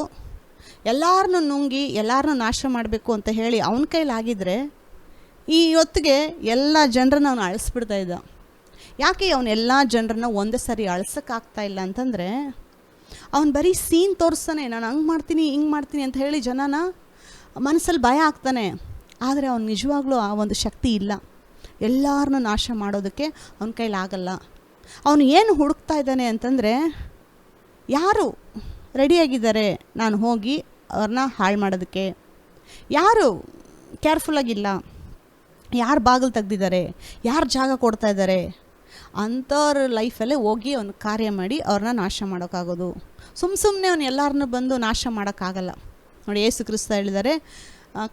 S1: ಎಲ್ಲರನ್ನೂ ನುಂಗಿ ಎಲ್ಲರನ್ನೂ ನಾಶ ಮಾಡಬೇಕು ಅಂತ ಹೇಳಿ ಅವನ ಕೈಲಾಗಿದ್ದರೆ ಈ ಹೊತ್ತಿಗೆ ಎಲ್ಲ ಜನರನ್ನ ಅವನು ಅಳಿಸ್ಬಿಡ್ತಾ ಇದ್ದ. ಯಾಕೆ ಅವನು ಎಲ್ಲ ಜನರನ್ನ ಒಂದೇ ಸರಿ ಅಳಿಸೋಕ್ಕಾಗ್ತಾ ಇಲ್ಲ ಅಂತಂದರೆ, ಅವನು ಬರೀ ಸೀನ್ ತೋರಿಸ್ತಾನೆ, ನಾನು ಹಂಗೆ ಮಾಡ್ತೀನಿ ಹಿಂಗೆ ಮಾಡ್ತೀನಿ ಅಂತ ಹೇಳಿ ಜನನ ಮನಸ್ಸಲ್ಲಿ ಭಯ ಆಗ್ತಾನೆ. ಆದರೆ ಅವನು ನಿಜವಾಗ್ಲೂ ಆ ಒಂದು ಶಕ್ತಿ ಇಲ್ಲ. ಎಲ್ಲರನ್ನೂ ನಾಶ ಮಾಡೋದಕ್ಕೆ ಅವನ ಕೈಲಾಗಲ್ಲ. ಅವನು ಏನು ಹುಡುಕ್ತಾ ಇದ್ದಾನೆ ಅಂತಂದರೆ, ಯಾರು ರೆಡಿಯಾಗಿದ್ದಾರೆ ನಾನು ಹೋಗಿ ಅವ್ರನ್ನ ಹಾಳು ಮಾಡೋದಕ್ಕೆ, ಯಾರು ಕೇರ್ಫುಲ್ಲಾಗಿಲ್ಲ, ಯಾರು ಬಾಗಿಲು ತೆಗ್ದಿದ್ದಾರೆ, ಯಾರು ಜಾಗ ಕೊಡ್ತಾ ಇದ್ದಾರೆ ಅಂಥವ್ರ ಲೈಫಲ್ಲೇ ಹೋಗಿ ಅವನು ಕಾರ್ಯ ಮಾಡಿ ಅವ್ರನ್ನ ನಾಶ ಮಾಡೋಕ್ಕಾಗೋದು. ಸುಮ್ಮನೆ ಅವನು ಎಲ್ಲರನ್ನೂ ಬಂದು ನಾಶ ಮಾಡೋಕ್ಕಾಗಲ್ಲ. ನೋಡಿ, ಯೇಸು ಕ್ರಿಸ್ತ ಹೇಳಿದ್ದಾರೆ,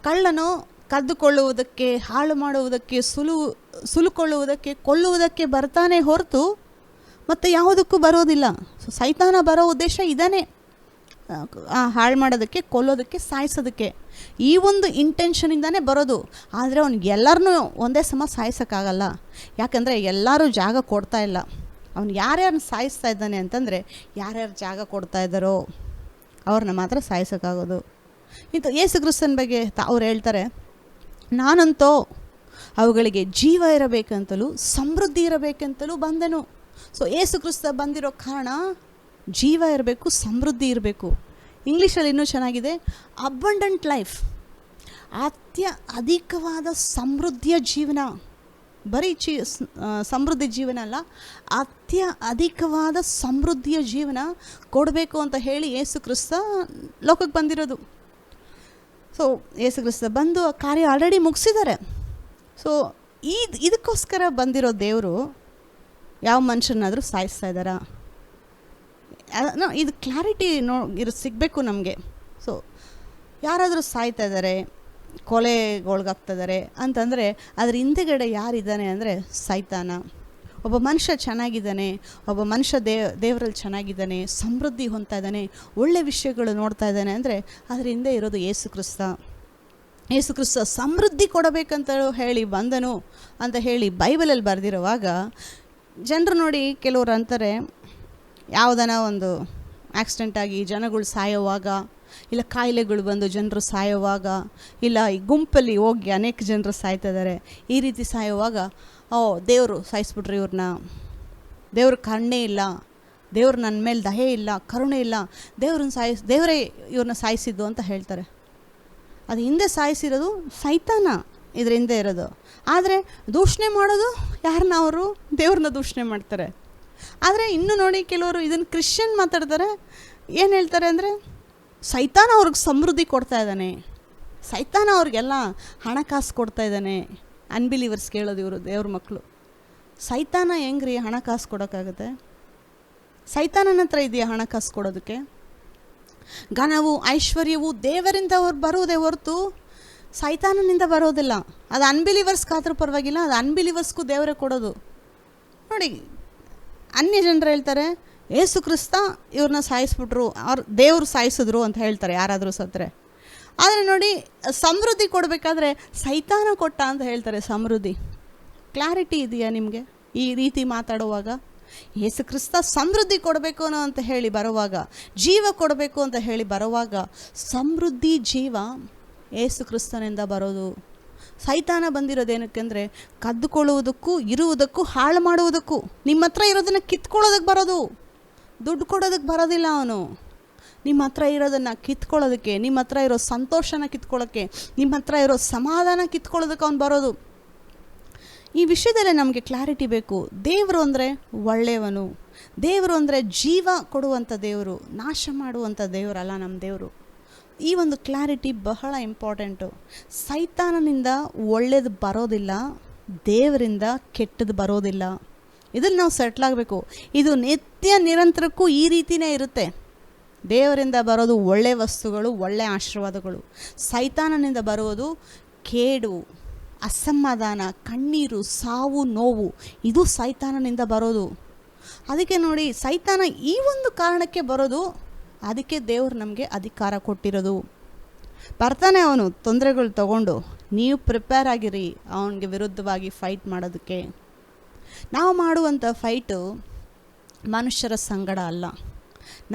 S1: ಕಳ್ಳನು ಕದ್ದುಕೊಳ್ಳುವುದಕ್ಕೆ, ಹಾಳು ಮಾಡುವುದಕ್ಕೆ, ಸುಲುಕೊಳ್ಳುವುದಕ್ಕೆ, ಕೊಲ್ಲುವುದಕ್ಕೆ ಬರ್ತಾನೆ ಹೊರತು ಮತ್ತು ಯಾವುದಕ್ಕೂ ಬರೋದಿಲ್ಲ. ಸೊ ಸೈತಾನ ಬರೋ ಉದ್ದೇಶ ಇದಾನೆ, ಹಾಳು ಮಾಡೋದಕ್ಕೆ, ಕೊಲ್ಲೋದಕ್ಕೆ, ಸಾಯಿಸೋದಕ್ಕೆ. ಈ ಒಂದು ಇಂಟೆನ್ಷನಿಂದಾನೇ ಬರೋದು. ಆದರೆ ಅವ್ನಿಗೆ ಎಲ್ಲರನ್ನೂ ಒಂದೇ ಸಮ ಸಾಯಿಸೋಕ್ಕಾಗಲ್ಲ. ಯಾಕಂದರೆ ಎಲ್ಲರೂ ಜಾಗ ಕೊಡ್ತಾ ಇಲ್ಲ. ಅವ್ನು ಯಾರ್ಯಾರನ್ನ ಸಾಯಿಸ್ತಾ ಇದ್ದಾನೆ ಅಂತಂದರೆ, ಯಾರ್ಯಾರು ಜಾಗ ಕೊಡ್ತಾ ಇದ್ದಾರೋ ಅವ್ರನ್ನ ಮಾತ್ರ ಸಾಯಿಸೋಕ್ಕಾಗೋದು. ಇಂಥ ಯೇಸು ಕ್ರಿಸ್ತನ ಬಗ್ಗೆ ಅವ್ರು ಹೇಳ್ತಾರೆ, ನಾನಂತೂ ಅವುಗಳಿಗೆ ಜೀವ ಇರಬೇಕಂತಲೂ ಸಮೃದ್ಧಿ ಇರಬೇಕಂತಲೂ ಬಂದೆನು. ಸೊ ಯೇಸು ಕ್ರಿಸ್ತ ಬಂದಿರೋ ಕಾರಣ ಜೀವ ಇರಬೇಕು, ಸಮೃದ್ಧಿ ಇರಬೇಕು. ಇಂಗ್ಲೀಷಲ್ಲಿ ಇನ್ನೂ ಚೆನ್ನಾಗಿದೆ, ಅಬಂಡೆಂಟ್ ಲೈಫ್, ಅಧಿಕವಾದ ಸಮೃದ್ಧಿಯ ಜೀವನ. ಬರೀ ಸಮೃದ್ಧಿ ಜೀವನ ಅಲ್ಲ, ಅಧಿಕವಾದ ಸಮೃದ್ಧಿಯ ಜೀವನ ಕೊಡಬೇಕು ಅಂತ ಹೇಳಿ ಯೇಸು ಕ್ರಿಸ್ತ ಲೋಕಕ್ಕೆ ಬಂದಿರೋದು. ಸೊ ಯೇಸು ಕ್ರಿಸ್ತ ಬಂದು ಆ ಕಾರ್ಯ ಆಲ್ರೆಡಿ ಮುಗಿಸಿದ್ದಾರೆ. ಸೊ ಇದಕ್ಕೋಸ್ಕರ ಬಂದಿರೋ ದೇವರು ಯಾವ ಮನುಷ್ಯನಾದರೂ ಸಾಯಿಸ್ತಾ ಇದ್ದಾರಾ? ಇದು ಕ್ಲಾರಿಟಿ ಸಿಗಬೇಕು ನಮಗೆ. ಸೊ ಯಾರಾದರೂ ಸಾಯ್ತಾ ಇದ್ದಾರೆ, ಕೊಲೆಗೊಳಗಾಗ್ತಿದ್ದಾರೆ ಅಂತಂದರೆ ಅದ್ರ ಹಿಂದೆಗಡೆ ಯಾರಿದ್ದಾನೆ ಅಂದರೆ ಸೈತಾನ. ಒಬ್ಬ ಮನುಷ್ಯ ಚೆನ್ನಾಗಿದ್ದಾನೆ, ಒಬ್ಬ ಮನುಷ್ಯ ದೇವರಲ್ಲಿ ಚೆನ್ನಾಗಿದ್ದಾನೆ, ಸಮೃದ್ಧಿ ಹೊಂದ್ತಾ ಇದ್ದಾನೆ, ಒಳ್ಳೆ ವಿಷಯಗಳು ನೋಡ್ತಾ ಇದ್ದಾನೆ ಅಂದರೆ ಅದ್ರ ಹಿಂದೆ ಇರೋದು ಯೇಸು ಕ್ರಿಸ್ತ. ಯೇಸು ಕ್ರಿಸ್ತ ಸಮೃದ್ಧಿ ಕೊಡಬೇಕಂತ ಹೇಳಿ ಬಂದನು ಅಂತ ಹೇಳಿ ಬೈಬಲಲ್ಲಿ ಬರೆದಿರುವಾಗ ಜನರು ನೋಡಿ ಕೆಲವರು ಅಂತಾರೆ, ಯಾವುದನ ಒಂದು ಆಕ್ಸಿಡೆಂಟ್ ಆಗಿ ಜನಗಳು ಸಾಯೋವಾಗ, ಇಲ್ಲ ಕಾಯಿಲೆಗಳು ಬಂದು ಜನರು ಸಾಯೋವಾಗ, ಇಲ್ಲ ಈ ಗುಂಪಲ್ಲಿ ಹೋಗಿ ಅನೇಕ ಜನರು ಸಾಯ್ತಿದ್ದಾರೆ, ಈ ರೀತಿ ಸಾಯೋವಾಗ ದೇವರು ಸಾಯಿಸ್ಬಿಟ್ರಿ ಇವ್ರನ್ನ, ದೇವ್ರ ಕರುಣೆ ಇಲ್ಲ, ದೇವ್ರು ನನ್ನ ಮೇಲೆ ದಯೆ ಇಲ್ಲ, ಕರುಣೆ ಇಲ್ಲ, ದೇವರೇ ಇವ್ರನ್ನ ಸಾಯಿಸಿದ್ದು ಅಂತ ಹೇಳ್ತಾರೆ. ಅದು ಹಿಂದೆ ಸಾಯಿಸಿರೋದು ಸೈತಾನ, ಇದ್ರ ಹಿಂದೆ ಇರೋದು. ಆದರೆ ದೂಷಣೆ ಮಾಡೋದು ಯಾರನ್ನ? ಅವರು ದೇವ್ರನ್ನ ದೂಷಣೆ ಮಾಡ್ತಾರೆ. ಆದರೆ ಇನ್ನು ನೋಡಿ ಕೆಲವರು ಇದನ್ನು ಕ್ರಿಶ್ಚಿಯನ್ ಮಾತಾಡ್ತಾರೆ, ಏನು ಹೇಳ್ತಾರೆ ಅಂದರೆ ಸೈತಾನ ಅವ್ರಿಗೆ ಸಮೃದ್ಧಿ ಕೊಡ್ತಾ ಇದ್ದಾನೆ, ಸೈತಾನ ಅವ್ರಿಗೆಲ್ಲ ಹಣಕಾಸು ಕೊಡ್ತಾ ಇದ್ದಾನೆ. ಅನ್ಬಿಲೀವರ್ಸ್ ಕೇಳೋದು ಇವರು ದೇವ್ರ ಮಕ್ಕಳು, ಸೈತಾನ ಹೆಂಗ್ರಿ ಹಣಕಾಸು ಕೊಡೋಕ್ಕಾಗುತ್ತೆ? ಸೈತಾನನ ಹತ್ರ ಇದೆಯಾ ಹಣಕಾಸು ಕೊಡೋದಕ್ಕೆ? ಘನವು ಐಶ್ವರ್ಯವು ದೇವರಿಂದ ಬರುವುದೇ ಹೊರತು ಸೈತಾನನಿಂದ ಬರೋದಿಲ್ಲ. ಅದು ಅನ್ಬಿಲೀವರ್ಸ್ಗಾದ್ರೂ ಪರವಾಗಿಲ್ಲ, ಅದು ಅನ್ಬಿಲೀವರ್ಸ್ಗೂ ದೇವರೇ ಕೊಡೋದು. ನೋಡಿ, ಅನ್ಯ ಜನರು ಹೇಳ್ತಾರೆ ಯೇಸು ಕ್ರಿಸ್ತ ಇವ್ರನ್ನ ಸಾಯಿಸ್ಬಿಟ್ರು, ದೇವರು ಸಾಯಿಸಿದ್ರು ಅಂತ ಹೇಳ್ತಾರೆ ಯಾರಾದರೂ ಸತ್ತರೆ. ಆದರೆ ನೋಡಿ, ಸಮೃದ್ಧಿ ಕೊಡಬೇಕಾದ್ರೆ ಸೈತಾನ ಕೊಟ್ಟ ಅಂತ ಹೇಳ್ತಾರೆ ಸಮೃದ್ಧಿ. ಕ್ಲಾರಿಟಿ ಇದೆಯಾ ನಿಮಗೆ ಈ ರೀತಿ ಮಾತಾಡುವಾಗ? ಯೇಸು ಕ್ರಿಸ್ತ ಸಮೃದ್ಧಿ ಕೊಡಬೇಕು ಅನ್ನೋ ಅಂತ ಹೇಳಿ ಬರುವಾಗ, ಜೀವ ಕೊಡಬೇಕು ಅಂತ ಹೇಳಿ ಬರುವಾಗ, ಸಮೃದ್ಧಿ ಜೀವ ಯೇಸು ಕ್ರಿಸ್ತನಿಂದ ಬರೋದು. ಸೈತಾನ ಬಂದಿರೋದೇನಕ್ಕೆಂದರೆ ಕದ್ದುಕೊಳ್ಳುವುದಕ್ಕೂ, ಇರುವುದಕ್ಕೂ, ಹಾಳು ಮಾಡುವುದಕ್ಕೂ. ನಿಮ್ಮ ಹತ್ರ ಇರೋದನ್ನು ಕಿತ್ಕೊಳ್ಳೋದಕ್ಕೆ ಬರೋದು, ದುಡ್ಡು ಕೊಡೋದಕ್ಕೆ ಬರೋದಿಲ್ಲ ಅವನು. ನಿಮ್ಮ ಹತ್ರ ಇರೋದನ್ನು ಕಿತ್ಕೊಳ್ಳೋದಕ್ಕೆ, ನಿಮ್ಮ ಹತ್ರ ಇರೋ ಸಂತೋಷನ ಕಿತ್ಕೊಳ್ಳೋಕ್ಕೆ, ನಿಮ್ಮ ಹತ್ರ ಇರೋ ಸಮಾಧಾನ ಕಿತ್ಕೊಳ್ಳೋದಕ್ಕೆ ಅವನು ಬರೋದು. ಈ ವಿಷಯದಲ್ಲೇ ನಮಗೆ ಕ್ಲಾರಿಟಿ ಬೇಕು. ದೇವರು ಅಂದರೆ ಒಳ್ಳೆಯವನು, ದೇವರು ಅಂದರೆ ಜೀವ ಕೊಡುವಂಥ ದೇವರು, ನಾಶ ಮಾಡುವಂಥ ದೇವರಲ್ಲ ನಮ್ಮ ದೇವರು. ಈ ಒಂದು ಕ್ಲಾರಿಟಿ ಬಹಳ ಇಂಪಾರ್ಟೆಂಟು. ಸೈತಾನನಿಂದ ಒಳ್ಳೇದು ಬರೋದಿಲ್ಲ, ದೇವರಿಂದ ಕೆಟ್ಟದ್ದು ಬರೋದಿಲ್ಲ. ಇದನ್ನು ನಾವು ಸೆಟ್ಲಾಗಬೇಕು. ಇದು ನಿತ್ಯ ನಿರಂತರಕ್ಕೂ ಈ ರೀತಿಯೇ ಇರುತ್ತೆ. ದೇವರಿಂದ ಬರೋದು ಒಳ್ಳೆಯ ವಸ್ತುಗಳು, ಒಳ್ಳೆಯ ಆಶೀರ್ವಾದಗಳು. ಸೈತಾನನಿಂದ ಬರುವುದು ಕೇಡು, ಅಸಮಾಧಾನ, ಕಣ್ಣೀರು, ಸಾವು, ನೋವು. ಇದು ಸೈತಾನನಿಂದ ಬರೋದು. ಅದಕ್ಕೆ ನೋಡಿ, ಸೈತಾನ ಈ ಒಂದು ಕಾರಣಕ್ಕೆ ಬರೋದು. ಅದಕ್ಕೆ ದೇವರು ನಮಗೆ ಅಧಿಕಾರ ಕೊಟ್ಟಿರೋದು. ಬರ್ತಾನೆ ಅವನು ತೊಂದರೆಗಳು ತಗೊಂಡು, ನೀವು ಪ್ರಿಪೇರ್ ಆಗಿರಿ ಅವನಿಗೆ ವಿರುದ್ಧವಾಗಿ ಫೈಟ್ ಮಾಡೋದಕ್ಕೆ. ನಾವು ಮಾಡುವಂಥ ಫೈಟು ಮನುಷ್ಯರ ಸಂಗಡ ಅಲ್ಲ,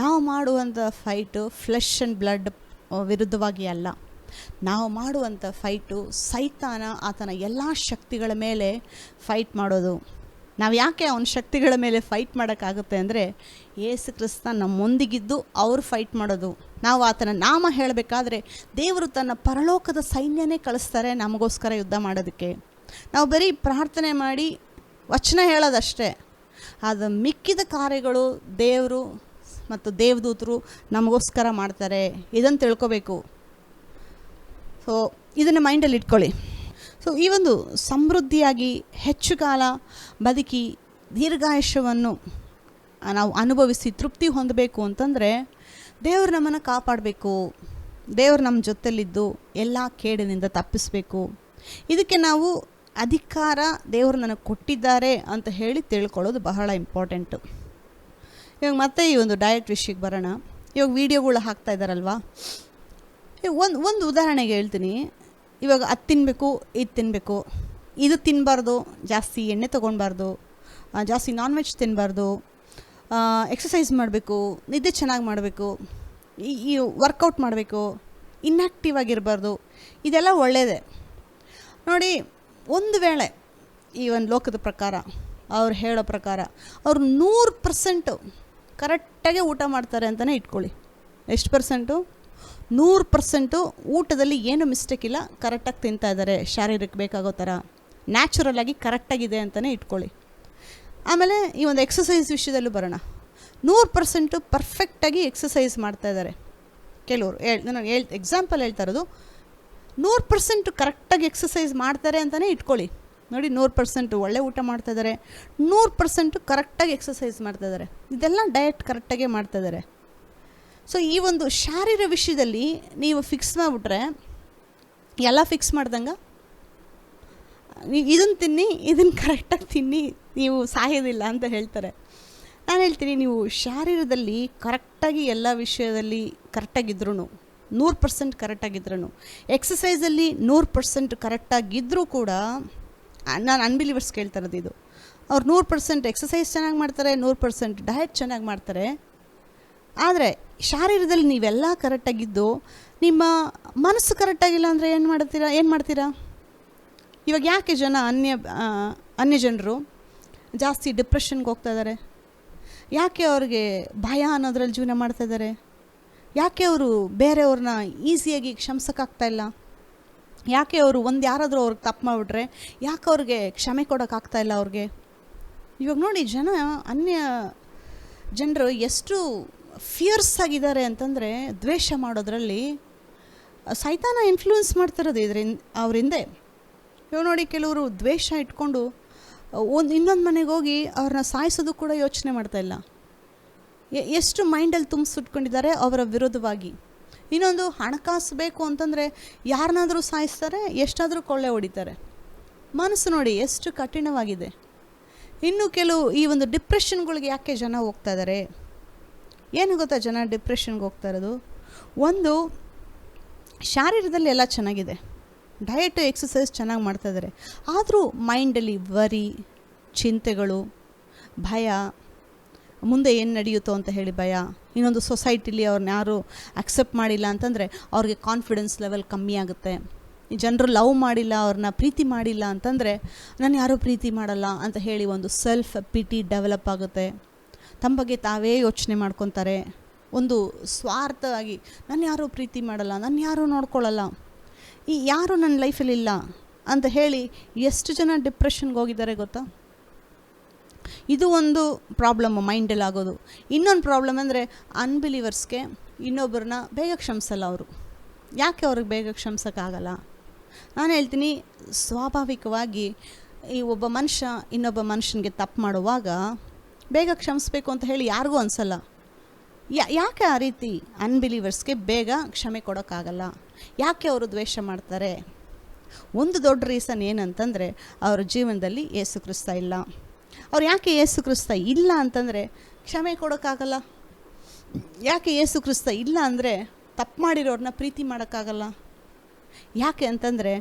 S1: ನಾವು ಮಾಡುವಂಥ ಫೈಟು ಫ್ಲೆಶ್ ಆ್ಯಂಡ್ ಬ್ಲಡ್ ವಿರುದ್ಧವಾಗಿ ಅಲ್ಲ. ನಾವು ಮಾಡುವಂಥ ಫೈಟು ಸೈತಾನ, ಆತನ ಎಲ್ಲ ಶಕ್ತಿಗಳ ಮೇಲೆ ಫೈಟ್ ಮಾಡೋದು. ನಾವು ಯಾಕೆ ಅವನ ಶಕ್ತಿಗಳ ಮೇಲೆ ಫೈಟ್ ಮಾಡೋಕ್ಕಾಗುತ್ತೆ ಅಂದರೆ, ಯೇಸು ಕ್ರಿಸ್ತ ನಮ್ಮೊಂದಿಗಿದ್ದು ಅವರು ಫೈಟ್ ಮಾಡೋದು. ನಾವು ಆತನ ನಾಮ ಹೇಳಬೇಕಾದ್ರೆ ದೇವರು ತನ್ನ ಪರಲೋಕದ ಸೈನ್ಯನೇ ಕಳಿಸ್ತಾರೆ ನಮಗೋಸ್ಕರ ಯುದ್ಧ ಮಾಡೋದಕ್ಕೆ. ನಾವು ಬರೀ ಪ್ರಾರ್ಥನೆ ಮಾಡಿ ವಚನ ಹೇಳೋದಷ್ಟೇ. ಅದು ಮಿಕ್ಕಿದ ಕಾರ್ಯಗಳು ದೇವರು ಮತ್ತು ದೇವದೂತರು ನಮಗೋಸ್ಕರ ಮಾಡ್ತಾರೆ. ಇದನ್ನು ತಿಳ್ಕೊಬೇಕು. ಸೊ ಇದನ್ನು ಮೈಂಡಲ್ಲಿ ಇಟ್ಕೊಳ್ಳಿ. ಸೊ ಈ ಒಂದು ಸಮೃದ್ಧಿಯಾಗಿ ಹೆಚ್ಚು ಕಾಲ ಬದುಕಿ ದೀರ್ಘಾಯುಷ್ಯವನ್ನು ನಾವು ಅನುಭವಿಸಿ ತೃಪ್ತಿ ಹೊಂದಬೇಕು ಅಂತಂದರೆ ದೇವರು ನಮ್ಮನ್ನು ಕಾಪಾಡಬೇಕು. ದೇವರು ನಮ್ಮ ಜೊತೆಲಿದ್ದು ಎಲ್ಲ ಕೇಡಿನಿಂದ ತಪ್ಪಿಸಬೇಕು. ಇದಕ್ಕೆ ನಾವು ಅಧಿಕಾರ ದೇವರು ನನಗೆ ಕೊಟ್ಟಿದ್ದಾರೆ ಅಂತ ಹೇಳಿ ತಿಳ್ಕೊಳ್ಳೋದು ಬಹಳ ಇಂಪಾರ್ಟೆಂಟು. ಇವಾಗ ಮತ್ತೆ ಈ ಒಂದು ಡಯಟ್ ವಿಷಯಕ್ಕೆ ಬರೋಣ. ಇವಾಗ ವೀಡಿಯೋಗಳು ಹಾಕ್ತಾ ಇದ್ದಾರಲ್ವ, ಒಂದು ಉದಾಹರಣೆಗೆ ಹೇಳ್ತೀನಿ. ಇವಾಗ ಅದು ತಿನ್ನಬೇಕು, ಇದು ತಿನ್ನಬೇಕು, ಇದು ತಿನ್ನಬಾರ್ದು, ಜಾಸ್ತಿ ಎಣ್ಣೆ ತೊಗೊಳ್ಬಾರ್ದು, ಜಾಸ್ತಿ ನಾನ್ ವೆಜ್ ತಿನ್ನಬಾರ್ದು, ಎಕ್ಸಸೈಸ್ ಮಾಡಬೇಕು, ನಿದ್ದೆ ಚೆನ್ನಾಗಿ ಮಾಡಬೇಕು, ಈ ವರ್ಕೌಟ್ ಮಾಡಬೇಕು, ಇನ್ಯಾಕ್ಟಿವ್ ಆಗಿರಬಾರ್ದು. ಇದೆಲ್ಲ ಒಳ್ಳೆಯದೇ. ನೋಡಿ, ಒಂದು ವೇಳೆ ಈ ಒಂದು ಲೋಕದ ಪ್ರಕಾರ, ಅವ್ರು ಹೇಳೋ ಪ್ರಕಾರ ಅವರು 100% ಕರೆಕ್ಟಾಗೆ ಊಟ ಮಾಡ್ತಾರೆ ಅಂತಲೇ ಇಟ್ಕೊಳ್ಳಿ. ಎಷ್ಟು ಪರ್ಸೆಂಟು? 100% ಊಟದಲ್ಲಿ ಏನು ಮಿಸ್ಟೇಕ್ ಇಲ್ಲ, ಕರೆಕ್ಟಾಗಿ ತಿಂತಾ ಇದ್ದಾರೆ, ಶಾರೀರಕ್ಕೆ ಬೇಕಾಗೋ ಥರ ನ್ಯಾಚುರಲಾಗಿ ಕರೆಕ್ಟಾಗಿದೆ ಅಂತಲೇ ಇಟ್ಕೊಳ್ಳಿ. ಆಮೇಲೆ ಈ ಒಂದು ಎಕ್ಸಸೈಸ್ ವಿಷಯದಲ್ಲೂ ಬರೋಣ. 100% ಪರ್ಫೆಕ್ಟಾಗಿ ಎಕ್ಸಸೈಸ್ ಮಾಡ್ತಾಯಿದ್ದಾರೆ ಕೆಲವರು. ನಾನು ಎಕ್ಸಾಂಪಲ್ ಹೇಳ್ತಾ ಇರೋದು, 100% ಕರೆಕ್ಟಾಗಿ ಎಕ್ಸಸೈಸ್ ಮಾಡ್ತಾರೆ ಅಂತಲೇ ಇಟ್ಕೊಳ್ಳಿ. ನೋಡಿ 100% ಒಳ್ಳೆ ಊಟ ಮಾಡ್ತಾಯಿದ್ದಾರೆ, 100% ಕರೆಕ್ಟಾಗಿ ಎಕ್ಸಸೈಸ್ ಮಾಡ್ತಾಯಿದ್ದಾರೆ, ಇದೆಲ್ಲ ಡಯಟ್ ಕರೆಕ್ಟಾಗೆ ಮಾಡ್ತಾಯಿದ್ದಾರೆ. ಸೊ ಈ ಒಂದು ಶಾರೀರ ವಿಷಯದಲ್ಲಿ ನೀವು ಫಿಕ್ಸ್ ಮಾಡಿಬಿಟ್ರೆ ಎಲ್ಲ ಫಿಕ್ಸ್ ಮಾಡ್ದಂಗೆ. ಇದನ್ನು ತಿನ್ನಿ, ಇದನ್ನು ಕರೆಕ್ಟಾಗಿ ತಿನ್ನಿ, ನೀವು ಸಾಯೋದಿಲ್ಲ ಅಂತ ಹೇಳ್ತಾರೆ. ನಾನು ಹೇಳ್ತೀನಿ, ನೀವು ಶಾರೀರದಲ್ಲಿ ಕರೆಕ್ಟಾಗಿ ಎಲ್ಲ ವಿಷಯದಲ್ಲಿ ಕರೆಕ್ಟಾಗಿದ್ರೂ, 100% ಕರೆಕ್ಟಾಗಿದ್ರೂ, ಎಕ್ಸಸೈಸಲ್ಲಿ 100% ಕರೆಕ್ಟಾಗಿದ್ದರೂ ಕೂಡ, ನಾನು ಅನ್ಬಿಲೀವರ್ಸ್ ಕೇಳ್ತಾ ಇರೋದು ಇದು, ಅವ್ರು 100% ಎಕ್ಸಸೈಸ್ ಚೆನ್ನಾಗಿ ಮಾಡ್ತಾರೆ, 100% ಡಯಟ್ ಚೆನ್ನಾಗಿ ಮಾಡ್ತಾರೆ. ಆದರೆ ಶಾರೀರದಲ್ಲಿ ನೀವೆಲ್ಲ ಕರೆಕ್ಟಾಗಿದ್ದು ನಿಮ್ಮ ಮನಸ್ಸು ಕರೆಕ್ಟಾಗಿಲ್ಲ ಅಂದರೆ ಏನು ಮಾಡ್ತೀರಾ? ಇವಾಗ ಯಾಕೆ ಅನ್ಯ ಜನರು ಜಾಸ್ತಿ ಡಿಪ್ರೆಷನ್ಗೆ ಹೋಗ್ತಾ ಇದ್ದಾರೆ? ಯಾಕೆ ಅವ್ರಿಗೆ ಭಯ ಅನ್ನೋದ್ರಲ್ಲಿ ಜೀವನ ಮಾಡ್ತಾಯಿದ್ದಾರೆ? ಯಾಕೆ ಅವರು ಬೇರೆಯವ್ರನ್ನ ಈಸಿಯಾಗಿ ಕ್ಷಮಿಸೋಕ್ಕಾಗ್ತಾಯಿಲ್ಲ? ಯಾಕೆ ಅವರು ಯಾರಾದರೂ ಅವ್ರಿಗೆ ತಪ್ಪು ಮಾಡಿಬಿಟ್ರೆ ಯಾಕೆ ಅವ್ರಿಗೆ ಕ್ಷಮೆ ಕೊಡೋಕ್ಕಾಗ್ತಾಯಿಲ್ಲ ಅವ್ರಿಗೆ? ಇವಾಗ ನೋಡಿ, ಅನ್ಯ ಜನರು ಎಷ್ಟು ಫಿಯರ್ಸ್ ಆಗಿದ್ದಾರೆ ಅಂತಂದರೆ, ದ್ವೇಷ ಮಾಡೋದ್ರಲ್ಲಿ ಸೈತಾನ ಇನ್ಫ್ಲೂಯೆನ್ಸ್ ಮಾಡ್ತಿರೋದು ಅವ್ರ ಹಿಂದೆ. ಇವಾಗ ನೋಡಿ, ಕೆಲವರು ದ್ವೇಷ ಇಟ್ಕೊಂಡು ಇನ್ನೊಂದು ಮನೆಗೆ ಹೋಗಿ ಅವ್ರನ್ನ ಸಾಯಿಸೋದು ಕೂಡ ಯೋಚನೆ ಮಾಡ್ತಾಯಿಲ್ಲ. ಎಷ್ಟು ಮೈಂಡಲ್ಲಿ ತುಂಬಿಸಿಟ್ಕೊಂಡಿದ್ದಾರೆ ಅವರ ವಿರೋಧವಾಗಿ. ಇನ್ನೊಂದು, ಹಣಕಾಸು ಬೇಕು ಅಂತಂದರೆ ಯಾರನ್ನಾದರೂ ಸಾಯಿಸ್ತಾರೆ, ಎಷ್ಟಾದರೂ ಕೊಳ್ಳೆ ಹೊಡಿತಾರೆ. ಮನಸ್ಸು ನೋಡಿ ಎಷ್ಟು ಕಠಿಣವಾಗಿದೆ. ಇನ್ನು ಕೆಲವು ಈ ಒಂದು ಡಿಪ್ರೆಷನ್ಗಳಿಗೆ ಯಾಕೆ ಜನ ಹೋಗ್ತಾ ಇದ್ದಾರೆ? ಏನು ಗೊತ್ತಾ ಜನ ಡಿಪ್ರೆಷನ್ಗೆ ಹೋಗ್ತಾ ಇರೋದು? ಒಂದು, ಶಾರೀರದಲ್ಲಿ ಎಲ್ಲ ಚೆನ್ನಾಗಿದೆ, ಡಯಟು ಎಕ್ಸಸೈಸ್ ಚೆನ್ನಾಗಿ ಮಾಡ್ತಾಯಿದ್ದಾರೆ, ಆದರೂ ಮೈಂಡಲ್ಲಿ ವರಿ, ಚಿಂತೆಗಳು, ಭಯ, ಮುಂದೆ ಏನು ನಡೆಯುತ್ತೋ ಅಂತ ಹೇಳಿ ಭಯ. ಇನ್ನೊಂದು, ಸೊಸೈಟಿಲಿ ಅವ್ರನ್ನ ಯಾರು ಅಕ್ಸೆಪ್ಟ್ ಮಾಡಿಲ್ಲ ಅಂತಂದರೆ ಅವ್ರಿಗೆ ಕಾನ್ಫಿಡೆನ್ಸ್ ಲೆವೆಲ್ ಕಮ್ಮಿ ಆಗುತ್ತೆ. ಜನರು ಲವ್ ಮಾಡಿಲ್ಲ, ಅವ್ರನ್ನ ಪ್ರೀತಿ ಮಾಡಿಲ್ಲ ಅಂತಂದರೆ ನಾನು ಯಾರೂ ಪ್ರೀತಿ ಮಾಡಲ್ಲ ಅಂತ ಹೇಳಿ ಒಂದು ಸೆಲ್ಫ್ ಪಿಟಿ ಡೆವಲಪ್ ಆಗುತ್ತೆ. ತಮ್ಮ ಬಗ್ಗೆ ತಾವೇ ಯೋಚನೆ ಮಾಡ್ಕೊತಾರೆ. ಒಂದು ಸ್ವಾರ್ಥವಾಗಿ, ನಾನು ಯಾರೂ ಪ್ರೀತಿ ಮಾಡಲ್ಲ, ನಾನು ಯಾರೂ ನೋಡ್ಕೊಳ್ಳಲ್ಲ, ಯಾರೂ ನನ್ನ ಲೈಫಲ್ಲಿ ಇಲ್ಲ ಅಂತ ಹೇಳಿ ಎಷ್ಟು ಜನ ಡಿಪ್ರೆಷನ್ಗೆ ಹೋಗಿದ್ದಾರೆ ಗೊತ್ತಾ? ಇದು ಒಂದು ಪ್ರಾಬ್ಲಮ್ ಮೈಂಡಲ್ಲಿ ಆಗೋದು. ಇನ್ನೊಂದು ಪ್ರಾಬ್ಲಮ್ ಅಂದರೆ, ಅನ್ಬಿಲೀವರ್ಸ್ಗೆ ಇನ್ನೊಬ್ಬರನ್ನ ಬೇಗ ಕ್ಷಮಿಸಲ್ಲ ಅವರು. ಯಾಕೆ ಅವ್ರಿಗೆ ಬೇಗ ಕ್ಷಮಿಸೋಕ್ಕಾಗಲ್ಲ? ನಾನು ಹೇಳ್ತೀನಿ, ಸ್ವಾಭಾವಿಕವಾಗಿ ಈ ಒಬ್ಬ ಮನುಷ್ಯ ಇನ್ನೊಬ್ಬ ಮನುಷ್ಯನಿಗೆ ತಪ್ಪು ಮಾಡುವಾಗ ಬೇಗ ಕ್ಷಮಿಸಬೇಕು ಅಂತ ಹೇಳಿ ಯಾರಿಗೂ ಅನಿಸಲ್ಲ. ಯಾಕೆ ಆ ರೀತಿ ಅನ್ಬಿಲೀವರ್ಸ್ಗೆ ಬೇಗ ಕ್ಷಮೆ ಕೊಡೋಕ್ಕಾಗಲ್ಲ? ಯಾಕೆ ಅವರು ದ್ವೇಷ ಮಾಡ್ತಾರೆ? ಒಂದು ದೊಡ್ಡ ರೀಸನ್ ಏನಂತಂದರೆ, ಅವ್ರ ಜೀವನದಲ್ಲಿ ಯೇಸು ಕ್ರಿಸ್ತ ಇಲ್ಲ. ಅವ್ರು ಯಾಕೆ ಯೇಸು ಕ್ರಿಸ್ತ ಇಲ್ಲ ಅಂತಂದರೆ ಕ್ಷಮೆ ಕೊಡೋಕ್ಕಾಗಲ್ಲ. ಯಾಕೆ ಯೇಸು ಕ್ರಿಸ್ತ ಇಲ್ಲ ಅಂದರೆ ತಪ್ಪು ಮಾಡಿರೋರನ್ನ ಪ್ರೀತಿ ಮಾಡೋಕ್ಕಾಗಲ್ಲ. ಯಾಕೆ ಅಂತಂದರೆ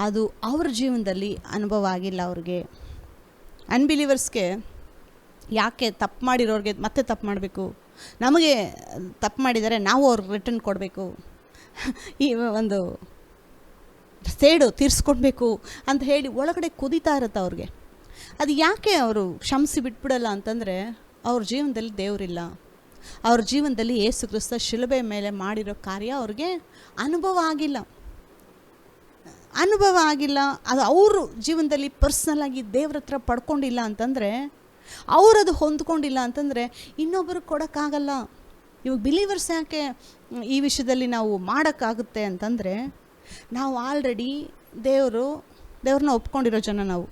S1: ಅದು ಅವ್ರ ಜೀವನದಲ್ಲಿ ಅನುಭವ ಆಗಿಲ್ಲ ಅವ್ರಿಗೆ. ಅನ್ಬಿಲೀವರ್ಸ್ಗೆ ಯಾಕೆ ತಪ್ಪು ಮಾಡಿರೋರಿಗೆ ಮತ್ತೆ ತಪ್ಪು ಮಾಡಬೇಕು, ನಮಗೆ ತಪ್ಪು ಮಾಡಿದರೆ ನಾವು ಅವ್ರಿಗೆ ರಿಟರ್ನ್ ಕೊಡಬೇಕು, ಈ ಒಂದು ಸೇಡು ತೀರಿಸ್ಕೊಡ್ಬೇಕು ಅಂತ ಹೇಳಿ ಒಳಗಡೆ ಕುದೀತಾ ಇರುತ್ತೆ ಅವ್ರಿಗೆ. ಅದು ಯಾಕೆ ಅವರು ಕ್ಷಮಿಸಿ ಬಿಟ್ಬಿಡಲ್ಲ ಅಂತಂದರೆ, ಅವ್ರ ಜೀವನದಲ್ಲಿ ದೇವರಿಲ್ಲ. ಅವ್ರ ಜೀವನದಲ್ಲಿ ಯೇಸು ಕ್ರಿಸ್ತ ಶಿಲುಬೆ ಮೇಲೆ ಮಾಡಿರೋ ಕಾರ್ಯ ಅವ್ರಿಗೆ ಅನುಭವ ಆಗಿಲ್ಲ. ಅದು ಅವರು ಜೀವನದಲ್ಲಿ ಪರ್ಸ್ನಲಾಗಿ ದೇವ್ರ ಹತ್ರ ಪಡ್ಕೊಂಡಿಲ್ಲ ಅಂತಂದರೆ, ಅವರದು ಹೊಂದ್ಕೊಂಡಿಲ್ಲ ಅಂತಂದರೆ ಇನ್ನೊಬ್ಬರು ಕೊಡೋಕ್ಕಾಗಲ್ಲ. ಇವಾಗ ಬಿಲೀವರ್ಸ್ ಯಾಕೆ ಈ ವಿಷಯದಲ್ಲಿ ನಾವು ಮಾಡೋಕ್ಕಾಗುತ್ತೆ ಅಂತಂದರೆ, ನಾವು ಆಲ್ರೆಡಿ ದೇವ್ರನ್ನ ಒಪ್ಕೊಂಡಿರೋ ಜನ. ನಾವು